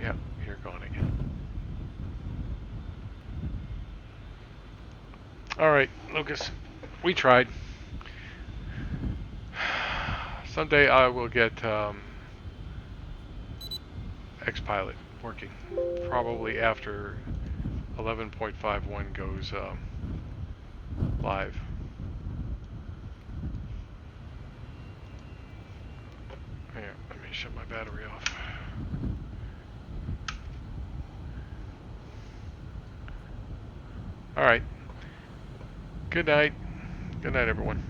Yep, you're gone again. Alright, Lucas. We tried. Someday I will get XPilot working. Probably after 11.51 goes live. Here, let me shut my battery off. Alright. Good night. Good night, everyone.